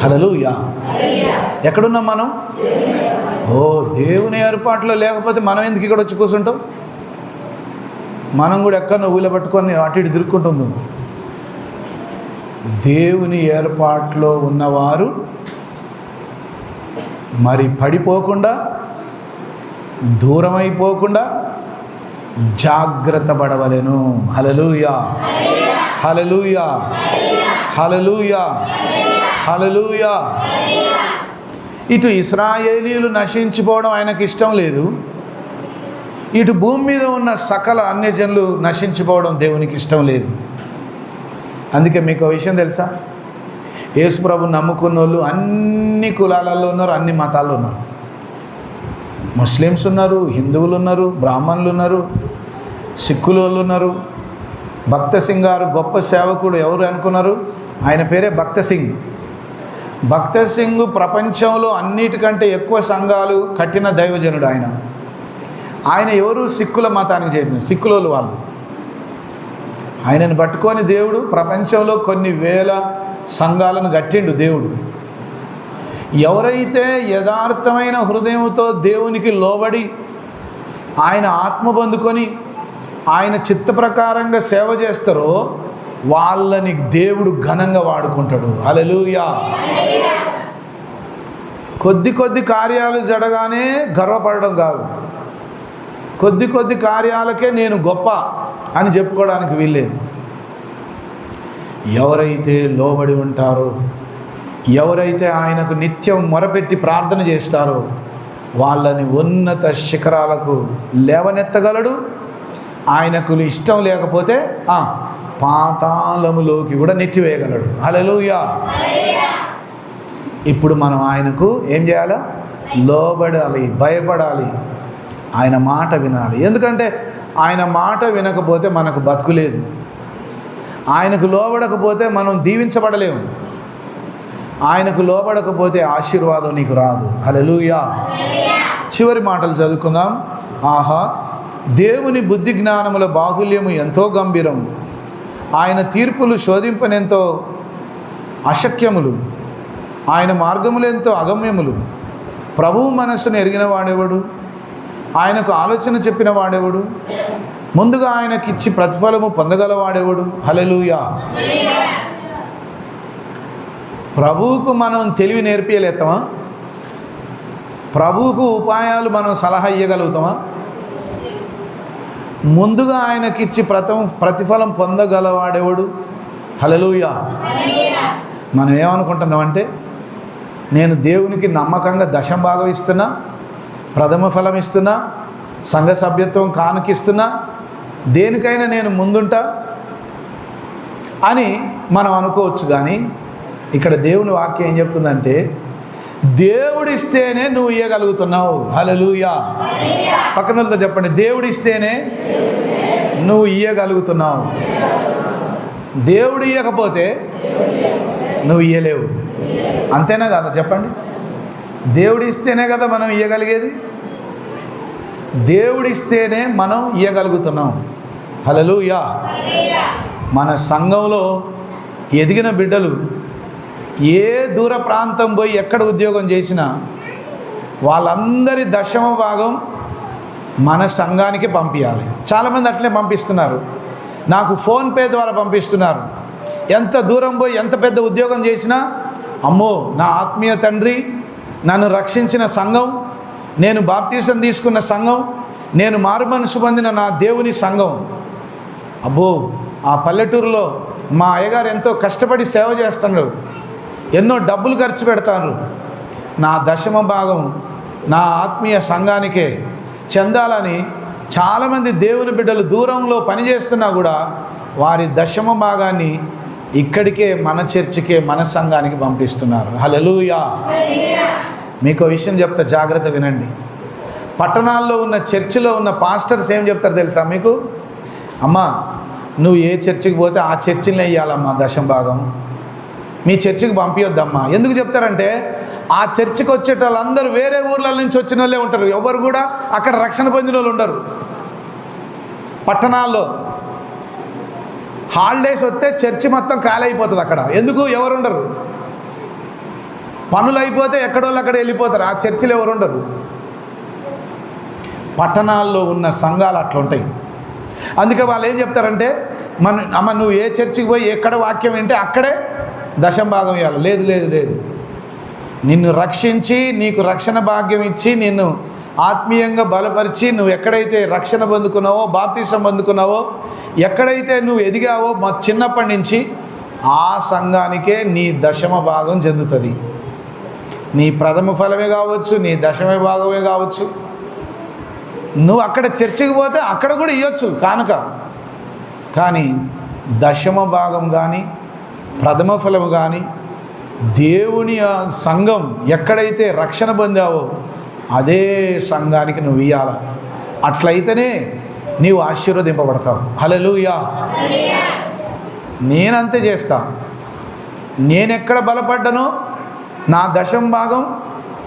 హల్లెలూయా. ఎక్కడున్నాం మనం? దేవుని ఏర్పాట్లో లేకపోతే మనం ఎందుకు ఇక్కడ వచ్చి కూర్చుంటాం? మనం కూడా ఎక్కడో ఊళ్ళో పట్టుకొని అటు ఇటు తిరుక్కుంటుంది. దేవుని ఏర్పాట్లో ఉన్నవారు మరి పడిపోకుండా, దూరం అయిపోకుండా జాగ్రత్త పడవలెను. హల్లెలూయా. హల్లెలూయా. హల్లెలూయా. హల్లెలూయా. ఇటు ఇశ్రాయేలీయులు నశించిపోవడం ఆయనకు ఇష్టం లేదు, ఇటు భూమి మీద ఉన్న సకల అన్యజనులు నశించిపోవడం దేవునికి ఇష్టం లేదు. అందుకే మీకు ఒక విషయం తెలుసా? యేసుప్రభు నమ్ముకున్న వాళ్ళు అన్ని కులాలలో ఉన్నారు, అన్ని మతాల్లో ఉన్నారు. ముస్లిమ్స్ ఉన్నారు, హిందువులు ఉన్నారు, బ్రాహ్మణులు ఉన్నారు, సిక్కులు వాళ్ళు ఉన్నారు. భక్త సింగ్ గారు గొప్ప సేవకుడు. ఎవరు అనుకున్నారు? ఆయన పేరే భక్త సింగ్. భక్త సింగ్ ప్రపంచంలో అన్నిటికంటే ఎక్కువ సంఘాలు కట్టిన దైవజనుడు ఆయన. ఆయన ఎవరు? సిక్కుల మతానికి చెందిన సిక్కులోళ్ళు వాళ్ళు. ఆయనను పట్టుకొని దేవుడు ప్రపంచంలో కొన్ని వేల సంఘాలను కట్టిండు దేవుడు. ఎవరైతే యథార్థమైన హృదయంతో దేవునికి లోబడి ఆయన ఆత్మ పొందుకొని ఆయన చిత్త ప్రకారంగా సేవ చేస్తారో వాళ్ళని దేవుడు ఘనంగా వాడుకుంటాడు. హల్లెలూయా. కొద్ది కొద్ది కార్యాలు జరగానే గర్వపడడం కాదు, కొద్ది కొద్ది కార్యాలకే నేను గొప్ప అని చెప్పుకోవడానికి వీల్లేదు. ఎవరైతే లోబడి ఉంటారో, ఎవరైతే ఆయనకు నిత్యం మొరపెట్టి ప్రార్థన చేస్తారో వాళ్ళని ఉన్నత శిఖరాలకు లేవనెత్తగలడు. ఆయనకు ఇష్టం లేకపోతే పాతాళములోకి కూడా నెట్టివేయగలడు. హల్లెలూయా. ఇప్పుడు మనం ఆయనకు ఏం చేయాలి? లోబడాలి, భయపడాలి, ఆయన మాట వినాలి. ఎందుకంటే ఆయన మాట వినకపోతే మనకు బతుకులేదు. ఆయనకు లోబడకపోతే మనం దీవించబడలేము. ఆయనకు లోబడకపోతే ఆశీర్వాదం నీకు రాదు. హల్లెలూయా. చివరి మాటలు చదువుకుందాం. ఆహా, దేవుని బుద్ధి జ్ఞానముల బాహుల్యము ఎంతో గంభీరం, ఆయన తీర్పులు శోధింపనెంతో అశక్యములు, ఆయన మార్గములు ఎంతో అగమ్యములు. ప్రభువు మనస్సును ఎరిగిన వాడెవడు? ఆయనకు ఆలోచన చెప్పిన వాడెవడు? ముందుగా ఆయనకిచ్చి ప్రతిఫలము పొందగలవాడెవడు? హల్లెలూయా. ప్రభువుకు మనం తెలివి నేర్పియలేతామా? ప్రభువుకు ఉపాయాలు మనం సలహా ఇవ్వగలుగుతామా? ముందుగా ఆయనకిచ్చి ప్రతిఫలం పొందగలవాడెవడు? హల్లెలూయా. మనం ఏమనుకుంటున్నామంటే, నేను దేవునికి నమ్మకంగా దశంభాగం ఇస్తున్నా, ప్రథమ ఫలం ఇస్తున్నా, సంఘ సభ్యత్వం కానుకిస్తున్నా, దేనికైనా నేను ముందుంటా అని మనం అనుకోవచ్చు. కానీ ఇక్కడ దేవుని వాక్యం ఏం చెప్తుందంటే, దేవుడిస్తేనే నువ్వు ఇయ్యగలుగుతున్నావు. హల్లెలూయా. పక్కనతో చెప్పండి, దేవుడిస్తేనే నువ్వు ఇయ్యగలుగుతున్నావు. దేవుడు ఇయ్యకపోతే నువ్వు ఇయ్యలేవు. అంతేనా కదా చెప్పండి? దేవుడిస్తేనే కదా మనం ఇయ్యగలిగేది. దేవుడిస్తేనే మనం ఇయ్యగలుగుతున్నాం. హల్లెలూయా. మన సంఘంలో ఎదిగిన బిడ్డలు ఏ దూర ప్రాంతం పోయి ఎక్కడ ఉద్యోగం చేసినా వాళ్ళందరి దశమ భాగం మన సంఘానికి పంపించాలి. చాలామంది అట్లే పంపిస్తున్నారు. నాకు ఫోన్పే ద్వారా పంపిస్తున్నారు. ఎంత దూరం పోయి ఎంత పెద్ద ఉద్యోగం చేసినా, అమ్మో నా ఆత్మీయ తండ్రి, నన్ను రక్షించిన సంఘం, నేను బాప్తీసం తీసుకున్న సంఘం, నేను మారుమనసు పొందిన నా దేవుని సంఘం, అబ్బో ఆ పల్లెటూరులో మా అయ్యగారు ఎంతో కష్టపడి సేవ చేస్తున్నారు, ఎన్నో డబ్బులు ఖర్చు పెడతారు, నా దశమ భాగం నా ఆత్మీయ సంఘానికే చెందాలని చాలామంది దేవుని బిడ్డలు దూరంలో పనిచేస్తున్నా కూడా వారి దశమ భాగాన్ని ఇక్కడికే, మన చర్చికే, మన సంఘానికి పంపిస్తున్నారు. హల్లెలూయా. మీకు విషయం చెప్తా, జాగ్రత్త వినండి. పట్టణాల్లో ఉన్న చర్చిలో ఉన్న పాస్టర్స్ ఏం చెప్తారు తెలుసా మీకు? అమ్మా నువ్వు ఏ చర్చికి పోతే ఆ చర్చిని వేయాలమ్మా దశమ భాగం, మీ చర్చికి పంపించొద్దమ్మా. ఎందుకు చెప్తారంటే, ఆ చర్చికి వచ్చే వాళ్ళందరూ వేరే ఊర్ల నుంచి వచ్చిన వాళ్ళే ఉంటారు. ఎవరు కూడా అక్కడ రక్షణ పొందిన వాళ్ళు ఉండరు. పట్టణాల్లో హాలిడేస్ వస్తే చర్చి మొత్తం ఖాళీ అయిపోతుంది. అక్కడ ఎందుకు? ఎవరు ఉండరు. పనులు అయిపోతే ఎక్కడోళ్ళు అక్కడ వెళ్ళిపోతారు. ఆ చర్చిలో ఎవరు ఉండరు. పట్టణాల్లో ఉన్న సంఘాలు అట్లుంటాయి. అందుకే వాళ్ళు ఏం చెప్తారంటే, అమ్మ నువ్వు ఏ చర్చికి పోయి ఎక్కడ వాక్యం వింటే అక్కడే దశమ భాగం ఇవ్వాలి. లేదు లేదు లేదు, నిన్ను రక్షించి నీకు రక్షణ భాగ్యం ఇచ్చి నిన్ను ఆత్మీయంగా బలపరిచి నువ్వు ఎక్కడైతే రక్షణ పొందుకున్నావో, బాప్తీసం పొందుకున్నావో, ఎక్కడైతే నువ్వు ఎదిగావో చిన్నప్పటి నుంచి ఆ సంఘానికే నీ దశమ భాగం చెందుతుంది. నీ ప్రథమ ఫలమే కావచ్చు, నీ దశమ భాగమే కావచ్చు. నువ్వు అక్కడ చర్చికి పోతే అక్కడ కూడా ఇవ్వచ్చు కానుక. కానీ దశమ భాగం కానీ ప్రథమ ఫలము కానీ దేవుని సంఘం ఎక్కడైతే రక్షణ పొందావో అదే సంఘానికి నువ్వు ఇవ్వాలి. అట్లయితేనే నీవు ఆశీర్వదింపబడతావు. హల్లెలూయా. నేనంతే చేస్తా. నేనెక్కడ బలపడ్డానో నా దశమ భాగం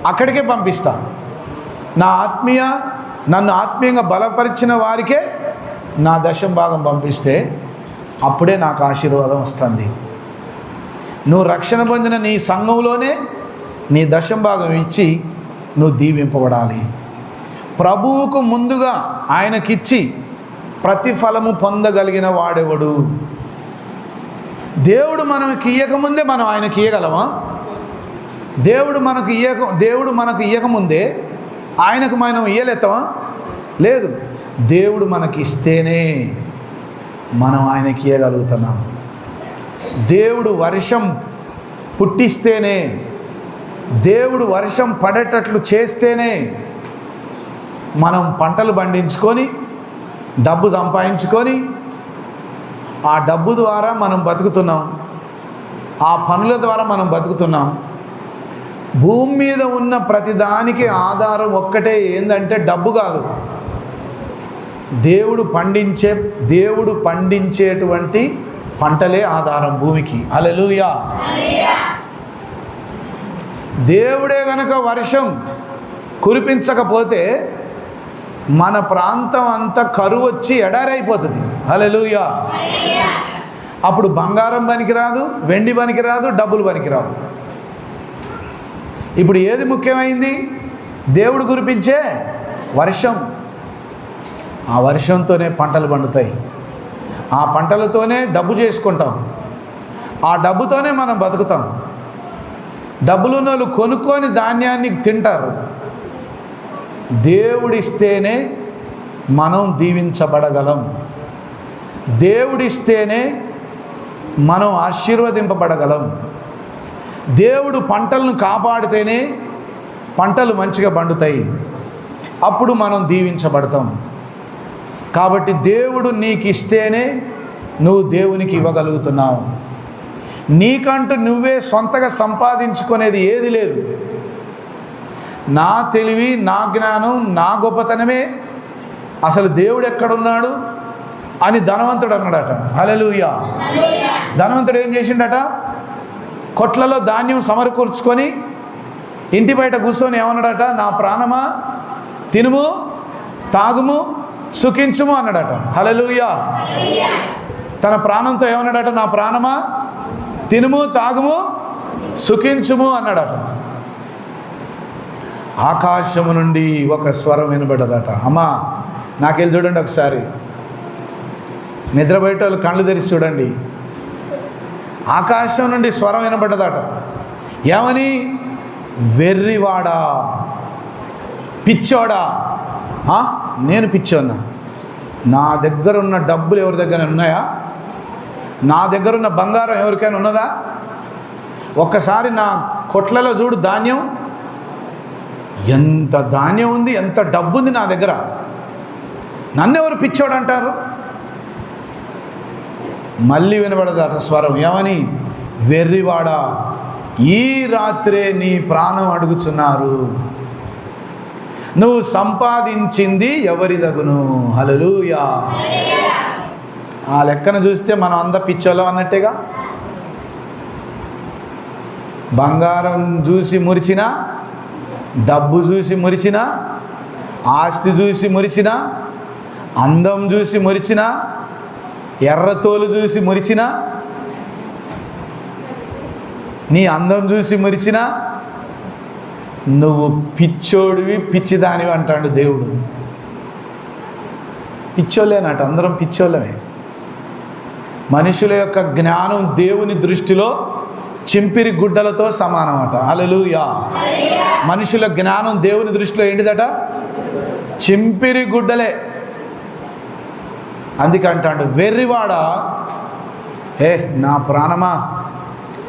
అక్కడికే పంపిస్తా. నన్ను ఆత్మీయంగా బలపరిచిన వారికే నా దశమ భాగం పంపిస్తే అప్పుడే నాకు ఆశీర్వాదం వస్తుంది. నువ్వు రక్షణ పొందిన నీ సంఘంలోనే నీ దశమ భాగం ఇచ్చి నువ్వు దీవింపబడాలి. ప్రభువుకు ముందుగా ఆయనకిచ్చి ప్రతిఫలము పొందగలిగిన వాడెవడు? దేవుడు మనకి ఇయ్యకముందే మనం ఆయనకి ఇయ్యగలమా? దేవుడు మనకు ఇయ్యకముందే ఆయనకు మనం ఇయ్యలేతామా? లేదు. దేవుడు మనకి ఇస్తేనే మనం ఆయనకి ఇయ్యగలుగుతున్నాం. దేవుడు వర్షం పుట్టిస్తేనే, దేవుడు వర్షం పడేటట్లు చేస్తేనే మనం పంటలు పండించుకొని డబ్బు సంపాదించుకొని ఆ డబ్బు ద్వారా మనం బతుకుతున్నాం. ఆ పనుల ద్వారా మనం బతుకుతున్నాం. భూమి మీద ఉన్న ప్రతిదానికి ఆధారం ఒక్కటే, ఏందంటే డబ్బు కాదు, దేవుడు పండించేటువంటి పంటలే ఆధారం భూమికి. హల్లెలూయా. దేవుడే గనక వర్షం కురిపించకపోతే మన ప్రాంతం అంతా కరువు వచ్చి ఎడారైపోతుంది. హల్లెలూయా. అప్పుడు బంగారం పనికిరాదు, వెండి పనికిరాదు, డబ్బులు పనికిరావు. ఇప్పుడు ఏది ముఖ్యమైంది? దేవుడు కురిపించే వర్షం. ఆ వర్షంతోనే పంటలు పండుతాయి. ఆ పంటలతోనే డబ్బు చేసుకుంటాం. ఆ డబ్బుతోనే మనం బతుకుతాం. డబ్బులున్న వాళ్ళు కొనుక్కొని ధాన్యాన్ని తింటారు. దేవుడిస్తేనే మనం దీవించబడగలం. దేవుడిస్తేనే మనం ఆశీర్వదింపబడగలం. దేవుడు పంటలను కాపాడితేనే పంటలు మంచిగా పండుతాయి, అప్పుడు మనం దీవించబడతాం. కాబట్టి దేవుడు నీకు ఇస్తేనే నువ్వు దేవునికి ఇవ్వగలుగుతున్నావు. నీకంటూ నువ్వే సొంతగా సంపాదించుకునేది ఏది లేదు. నా తెలివి, నా జ్ఞానం, నా గొప్పతనమే అసలు దేవుడు ఎక్కడున్నాడు అని ధనవంతుడు అన్నాడట. హల్లెలూయా. ధనవంతుడు ఏం చేసిండట? కొట్లలో ధాన్యం సమకూర్చుకొని ఇంటి బయట కూర్చొని ఏమన్నాడట? నా ప్రాణమా తినుము, తాగుము, సుఖించుము అన్నాడట. హల్లెలూయా. తన ప్రాణంతో ఏమన్నాడట? నా ప్రాణమా తినుము, తాగుము, సుఖించుము అన్నాడట. ఆకాశము నుండి ఒక స్వరం వినబడ్డదట. అమ్మా నాకెళ్ళి చూడండి ఒకసారి. నిద్రపోయేట వాళ్ళు కళ్ళు తెరిచి చూడండి. ఆకాశం నుండి స్వరం వినబడ్డదట. ఏమని? వెర్రివాడా, పిచ్చోడా. నేను పిచ్చోన్నా? నా దగ్గర ఉన్న డబ్బులు ఎవరి దగ్గర ఉన్నాయా? నా దగ్గర ఉన్న బంగారం ఎవరికైనా ఉన్నదా? ఒక్కసారి నా కొట్లలో చూడు, ధాన్యం ఎంత ధాన్యం ఉంది, ఎంత డబ్బు ఉంది నా దగ్గర. నన్ను ఎవరు పిచ్చోడు అంటారు? మళ్ళీ వినబడదట స్వరం. ఏమని? వెర్రివాడా, ఈ రాత్రే నీ ప్రాణం అడుగుచున్నారు. నువ్వు సంపాదించింది ఎవరిదగును? హల్లెలూయా. ఆ లెక్కన చూస్తే మనం అంతా పిచ్చోళ్ళం అన్నట్టేగా. బంగారం చూసి మురిచినా, డబ్బు చూసి మురిచినా, ఆస్తి చూసి మురిచినా, అందం చూసి మురిచినా, ఎర్రతోలు చూసి మురిచినా, నీ అందం చూసి మురిచినా నువ్వు పిచ్చోడివి, పిచ్చిదానివి అంటాడు దేవుడు. పిచ్చోళ్ళేనట, అందరం పిచ్చోళ్ళమే. మనుషుల యొక్క జ్ఞానం దేవుని దృష్టిలో చింపిరి గుడ్డలతో సమానమట. హల్లెలూయా. మనుషుల జ్ఞానం దేవుని దృష్టిలో ఏంటిదట? చింపిరి గుడ్డలే. అందుకే అంటాడు, వెర్రివాడా, నా ప్రాణమా.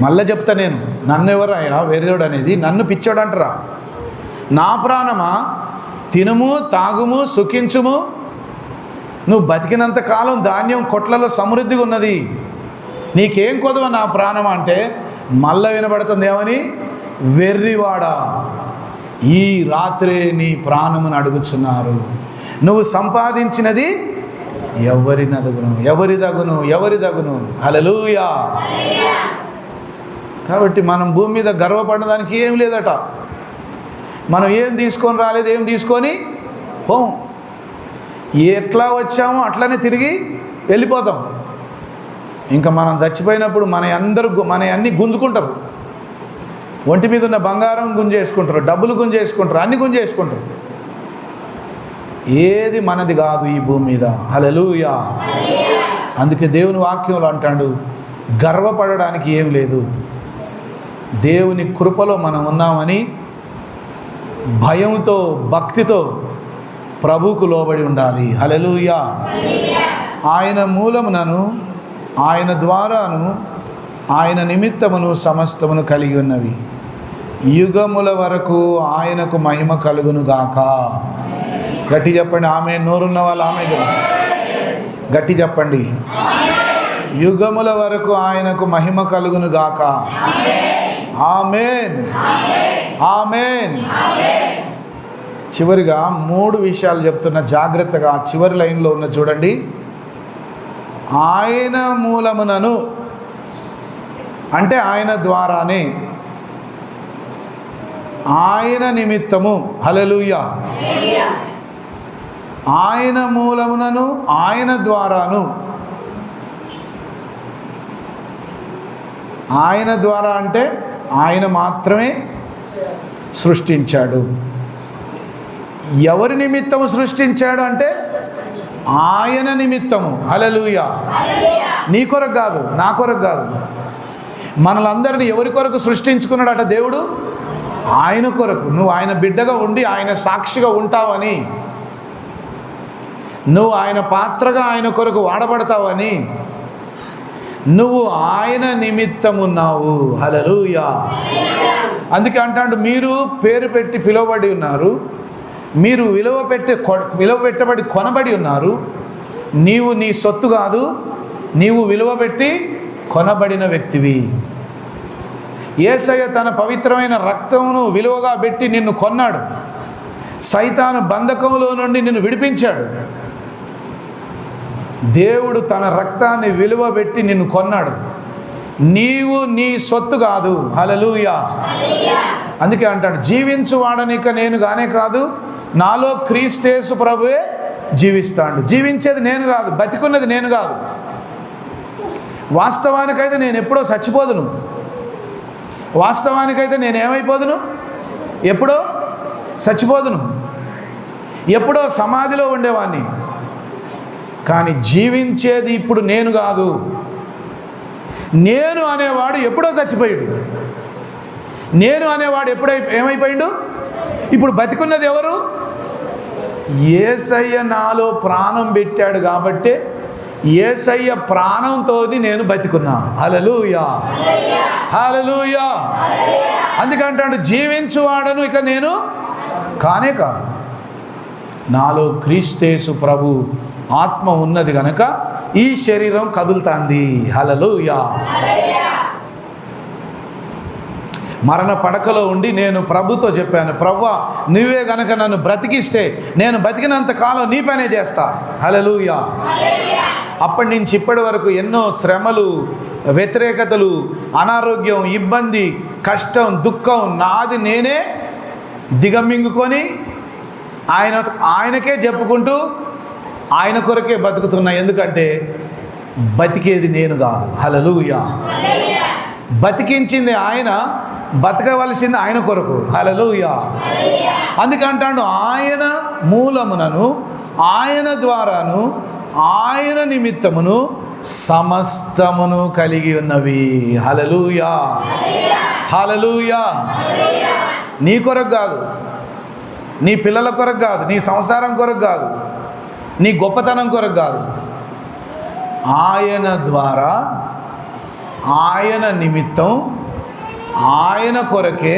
మళ్ళీ చెప్తా నేను, నన్ను ఎవరయ్యా వెర్రివాడు అనేది? నన్ను పిచ్చోడు అంటారా? నా ప్రాణమా తినుము, తాగుము, సుఖించుము. నువ్వు బతికినంత కాలం ధాన్యం కొట్లలో సమృద్ధిగా ఉన్నది, నీకేం కొదవ నా ప్రాణం అంటే మళ్ళీ వినబడుతుంది. ఏమని? వెర్రివాడా, ఈ రాత్రే నీ ప్రాణమును అడుగుచున్నారు. నువ్వు సంపాదించినది ఎవరినదగును, ఎవరిదగును, ఎవరిదగును. హల్లెలూయా. కాబట్టి మనం భూమి మీద గర్వపడడానికి ఏం లేదట. మనం ఏం తీసుకొని రాలేదు, ఏం తీసుకొని పోం. ఎట్లా వచ్చామో అట్లనే తిరిగి వెళ్ళిపోతాం. ఇంకా మనం చచ్చిపోయినప్పుడు మన అన్నీ గుంజుకుంటారు. ఒంటి మీద ఉన్న బంగారం గుంజేసుకుంటారు, డబ్బులు గుంజేసుకుంటారు, అన్నీ గుంజేసుకుంటారు. ఏది మనది కాదు ఈ భూమి మీద. హల్లెలూయా. అందుకే దేవుని వాక్యంలో అంటాడు, గర్వపడడానికి ఏం లేదు. దేవుని కృపలో మనం ఉన్నామని భయంతో, భక్తితో ప్రభువుకు లోబడి ఉండాలి. హల్లెలూయా. ఆయన మూలమునను, ఆయన ద్వారాను, ఆయన నిమిత్తమును సమస్తమును కలిగి ఉన్నవి. యుగముల వరకు ఆయనకు మహిమ కలుగును గాక. గట్టి చెప్పండి ఆమేన్. నోరున్న వాళ్ళు ఆమేన్. గట్టి చెప్పండి. యుగముల వరకు ఆయనకు మహిమ కలుగును గాక. ఆమేన్, ఆమేన్. చివరిగా 3 విషయాలు చెప్తున్న, జాగ్రత్తగా చివరి లైన్లో ఉన్న చూడండి. ఆయన మూలమునను అంటే ఆయన ద్వారానే, ఆయన నిమిత్తము. హల్లెలూయా. ఆయన మూలమునను, ఆయన ద్వారాను. ఆయన ద్వారా అంటే ఆయన మాత్రమే సృష్టించాడు. ఎవరి నిమిత్తము సృష్టించాడు అంటే ఆయన నిమిత్తము. హల్లెలూయా. నీ కొరకు కాదు, నా కొరకు కాదు. మనలందరినీ ఎవరి కొరకు సృష్టించుకున్నాడట దేవుడు? ఆయన కొరకు. నువ్వు ఆయన బిడ్డగా ఉండి ఆయన సాక్షిగా ఉంటావని, నువ్వు ఆయన పాత్రగా ఆయన కొరకు వాడబడతావని, నువ్వు ఆయన నిమిత్తమున్నావు. హల్లెలూయా. అందుకే అంటాడు, మీరు పేరు పెట్టి పిలువబడి ఉన్నారు, మీరు విలువ పెట్టబడి కొనబడి ఉన్నారు. నీవు నీ సొత్తు కాదు, నీవు విలువ పెట్టి కొనబడిన వ్యక్తివి. యేసయ్య తన పవిత్రమైన రక్తమును విలువగా పెట్టి నిన్ను కొన్నాడు. సైతాను బంధకంలో నుండి నిన్ను విడిపించాడు. దేవుడు తన రక్తాన్ని విలువ పెట్టి నిన్ను కొన్నాడు. నీవు నీ సొత్తు కాదు. హల్లెలూయా. అందుకే అంటాడు, జీవించువాడనిక నేను గానే కాదు, నాలో క్రీస్తు ప్రభువే జీవిస్తాడు. జీవించేది నేను కాదు, బతికున్నది నేను కాదు. వాస్తవానికైతే నేను ఎప్పుడో చచ్చిపోదును. వాస్తవానికైతే నేను ఏమైపోదును, ఎప్పుడో చచ్చిపోదును, ఎప్పుడో సమాధిలో ఉండేవాడిని. కానీ జీవించేది ఇప్పుడు నేను కాదు. నేను అనేవాడు ఎప్పుడో చచ్చిపోయాడు. నేను అనేవాడు ఏమైపోయాడు? ఇప్పుడు బతికున్నది ఎవరు? యేసయ్య నాలో ప్రాణం పెట్టాడు కాబట్టి యేసయ్య ప్రాణంతో నేను బతికున్నా. హల్లెలూయా, హల్లెలూయా. అందుకంటాడు, జీవించువాడను ఇక నేను కానే కాదు, నాలో క్రీస్తు ప్రభు ఆత్మ ఉన్నది గనక ఈ శరీరం కదులుతాంది. హల్లెలూయా. మరణ పడకలో ఉండి నేను ప్రభుతో చెప్పాను, ప్రభువా నువ్వే గనక నన్ను బ్రతికిస్తే నేను బతికినంత కాలం నీ పనే చేస్తా. హల్లెలూయా. అప్పటి నుంచి ఇప్పటి వరకు ఎన్నో శ్రమలు, వ్యతిరేకతలు, అనారోగ్యం, ఇబ్బంది, కష్టం, దుఃఖం నాది నేనే దిగమింగుకొని ఆయనకే చెప్పుకుంటూ ఆయన కొరకే బతుకుతున్నా. ఎందుకంటే బతికేది నేను కాదు. హల్లెలూయా. బతికించింది ఆయన, బతకవలసింది ఆయన కొరకు. హల్లెలూయా. అందుకంటాడు, ఆయన మూలమునను, ఆయన ద్వారాను, ఆయన నిమిత్తమును సమస్తమును కలిగి ఉన్నవి. హల్లెలూయా, హల్లెలూయా. నీ కొరకు కాదు, నీ పిల్లల కొరకు కాదు, నీ సంసారం కొరకు కాదు, నీ గొప్పతనం కొరకు కాదు. ఆయన ద్వారా, ఆయన నిమిత్తం, ఆయన కొరకే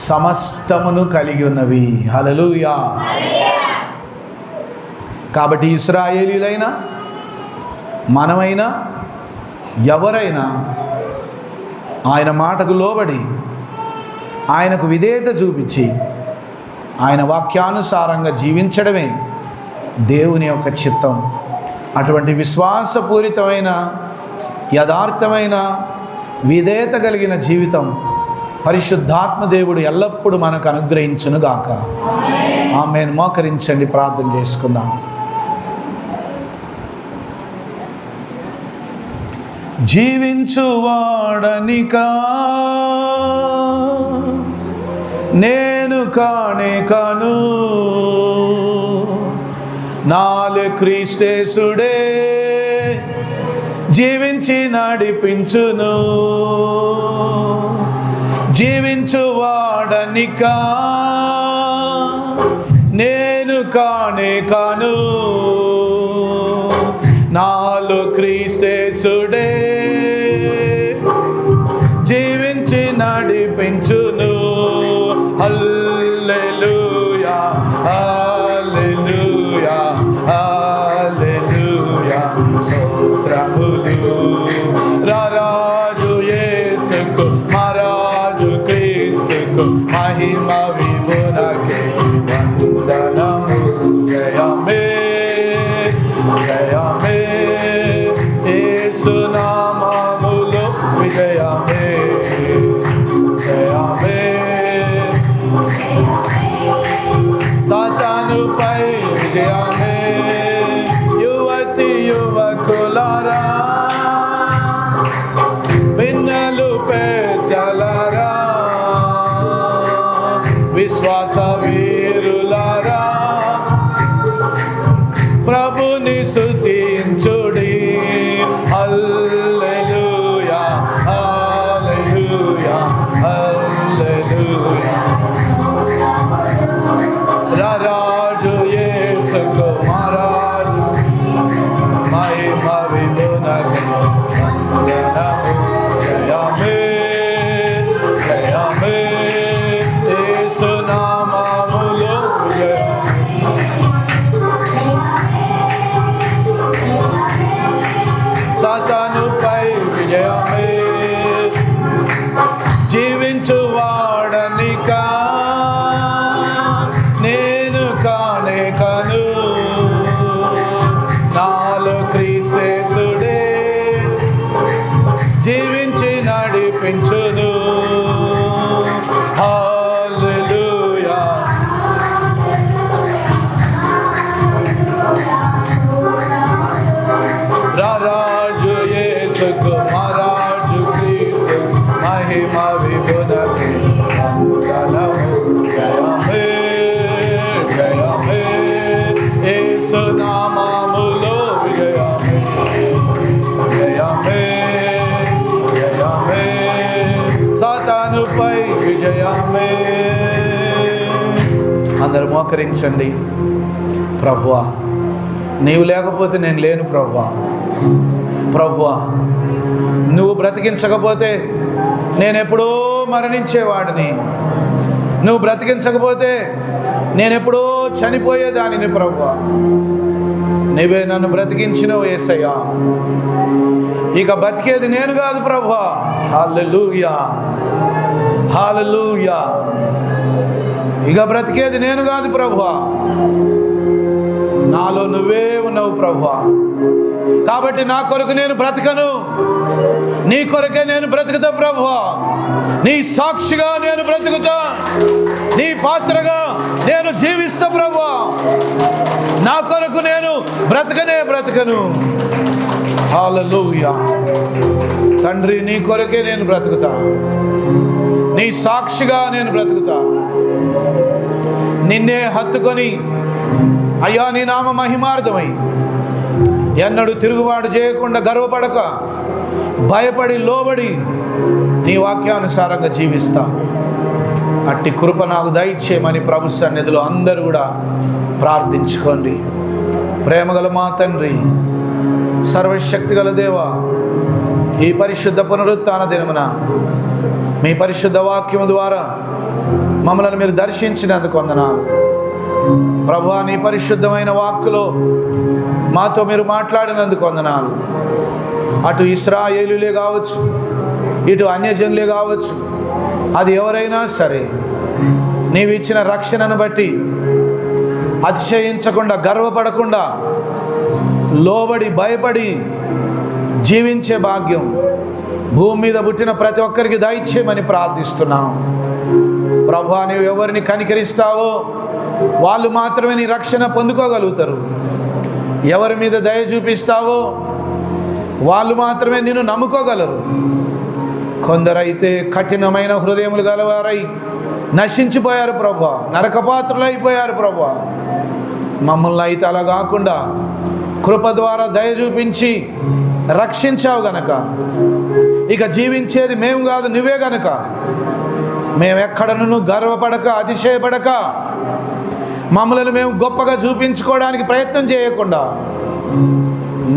సమస్తమును కలిగి ఉన్నవి. హల్లెలూయా. కాబట్టి ఇశ్రాయేలీయులైనా మనమైనా ఎవరైనా ఆయన మాటకు లోబడి ఆయనకు విధేయత చూపించి ఆయన వాక్యానుసారంగా జీవించడమే దేవుని యొక్క చిత్తం. అటువంటి విశ్వాసపూరితమైన, యథార్థమైన, విధేయత కలిగిన జీవితం పరిశుద్ధాత్మ దేవుడు ఎల్లప్పుడూ మనకు అనుగ్రహించునుగాక. ఆమేన్. మోకరించండి, ప్రార్థన చేసుకుందాం. జీవించువాడనికా నేను కానే కాను, నాలో క్రీస్తేసుడే జీవించి నడిపించును. జీవించువాడనికా నేను కానే కాను, నాలో క్రీస్తేసుడే జీవించి నడిపించును. హల్లెలూయా, హల్లెలూయా, హల్లెలూయా. స్తోత్రములు రారాజు యేసుకు, మహారాజు క్రీస్తుకు, మహిమ విభునకే వందనము. జయమే, జయమే, యేసు నామములో విజయమే, జయమే. సాతానుపై విజయమే. యువతి యువకులారా, పిన్నలు పెద్దలారా, విశ్వాస వీరులారా, ప్రభుని స్తుతించుడి. హల్లెలూయా, హల్లెలూయా, హల్లెలూయా. రారాజు యేసుకు, మహారాజు మహిమ విభునకే అందరూ మోకరించండి. ప్రభువా, నీవు లేకపోతే నేను లేను ప్రభువా. ప్రభువా, నువ్వు బ్రతికించకపోతే నేను ఎప్పుడో మరణించేవాడిని. నువ్వు బ్రతికించకపోతే నేను ఎప్పుడో చనిపోయేదానిని ప్రభువా. నీవే నన్ను బ్రతికించినవు యేసయ్యా. ఇక బతికేది నేను కాదు ప్రభువా. హల్లెలూయా, హల్లెలూయా. ఇక బ్రతికేది నేను కాదు ప్రభువా, నాలో నువ్వే ఉన్నావు ప్రభువా. కాబట్టి నా కొరకు నేను బ్రతకను, నీ కొరకే నేను బ్రతుకుతా ప్రభువా. నీ సాక్షిగా నేను బ్రతుకుతా, నీ పాత్రగా నేను జీవిస్తా ప్రభువా. నా కొరకు నేను బ్రతకను. హల్లెలూయా. తండ్రి, నీ కొరకే నేను బ్రతుకుతా, నీ సాక్షిగా నేను బ్రతుకుతా. నిన్నే హత్తుకొని అయ్యా, నీ నామ మహిమార్థమై ఎన్నడూ తిరుగుబాటు చేయకుండా, గర్వపడక, భయపడి, లోబడి నీ వాక్యానుసారంగా జీవిస్తా. అట్టి కృప నాకు దయచేయమని ప్రభు సన్నిధిలో అందరూ కూడా ప్రార్థించుకోండి. ప్రేమగల మా తండ్రి, సర్వశక్తిగల దేవా, ఈ పరిశుద్ధ పునరుత్థాన దినమున మీ పరిశుద్ధ వాక్యము ద్వారా మమ్మల్ని మీరు దర్శించినందుకు వందనాలు ప్రభువా. నీ పరిశుద్ధమైన వాక్కులో మాతో మీరు మాట్లాడినందుకు వందనాలు. అటు ఇశ్రాయేలులే కావచ్చు, ఇటు అన్యజనులే కావచ్చు, అది ఎవరైనా సరే నీవు ఇచ్చిన రక్షణను బట్టి అతిశయించకుండా, గర్వపడకుండా, లోబడి, భయపడి జీవించే భాగ్యం భూమి మీద పుట్టిన ప్రతి ఒక్కరికి దయచేయమని ప్రార్థిస్తున్నాం ప్రభువా. నీవు ఎవరిని కనికరిస్తావో వాళ్ళు మాత్రమే నీ రక్షణ పొందుకోగలుగుతారు. ఎవరి మీద దయ చూపిస్తావో వాళ్ళు మాత్రమే నిన్ను నమ్ముకోగలరు. కొందరైతే కఠినమైన హృదయములు గలవారై నశించిపోయారు ప్రభువా, నరకపాత్రులు అయిపోయారు ప్రభువా. మమ్మల్ని అయితే అలా కాకుండా కృప ద్వారా దయ చూపించి రక్షించావు గనక ఇక జీవించేది మేము కాదు, నువ్వే గనక మేమెక్కడను గర్వపడక, అతిశయపడక, మమ్మల్ని మేము గొప్పగా చూపించుకోవడానికి ప్రయత్నం చేయకుండా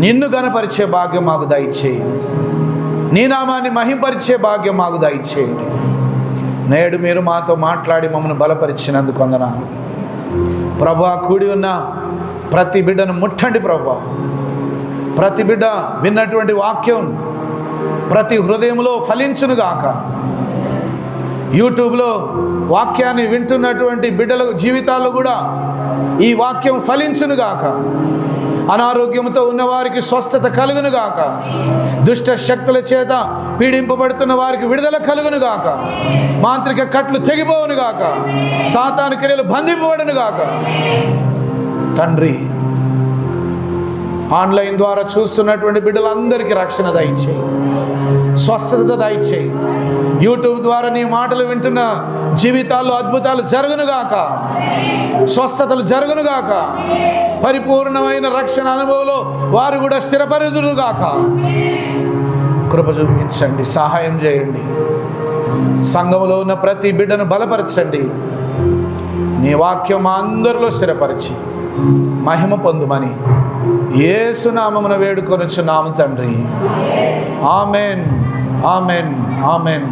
నిన్ను గనపరిచే భాగ్యం మాకు దయచేయి. నీ నామాన్ని మహింపరిచే భాగ్యం మాకు దయచేయండి. నేడు మీరు మాతో మాట్లాడి మమ్మల్ని బలపరిచినందుకు వందనాలు ప్రభువా. కూడి ఉన్న ప్రతి బిడ్డను ముట్టండి ప్రభువా. ప్రతి బిడ్డ విన్నటువంటి వాక్యం ప్రతి హృదయంలో ఫలించునుగాక. యూట్యూబ్లో వాక్యాన్ని వింటున్నటువంటి బిడ్డల జీవితాల్లో కూడా ఈ వాక్యం ఫలించునుగాక. అనారోగ్యంతో ఉన్నవారికి స్వస్థత కలుగునుగాక. దుష్ట శక్తుల చేత పీడింపబడుతున్న వారికి విడుదల కలుగునుగాక. మాంత్రిక కట్లు తెగిపోవునుగాక. సాతాను క్రియలు బంధింపబడునుగాక. తండ్రి, ఆన్లైన్ ద్వారా చూస్తున్నటువంటి బిడ్డలందరికీ రక్షణ దయచేయి, స్వస్థత దయచేయి. యూట్యూబ్ ద్వారా నీ మాటలు వింటున్న జీవితాల్లో అద్భుతాలు జరుగునుగాక, స్వస్థతలు జరుగునుగాక. పరిపూర్ణమైన రక్షణ అనుభవంలో వారు కూడా స్థిరపరుదురుగాక. కృప చూపించండి, సహాయం చేయండి. సంఘములో ఉన్న ప్రతి బిడ్డను బలపరచండి. నీ వాక్యం మా అందరిలో స్థిరపరిచి మహిమ పొందుమని యేసు నామమున వేడుకొనుచున్నాము తండ్రి. Amen, amen, amen.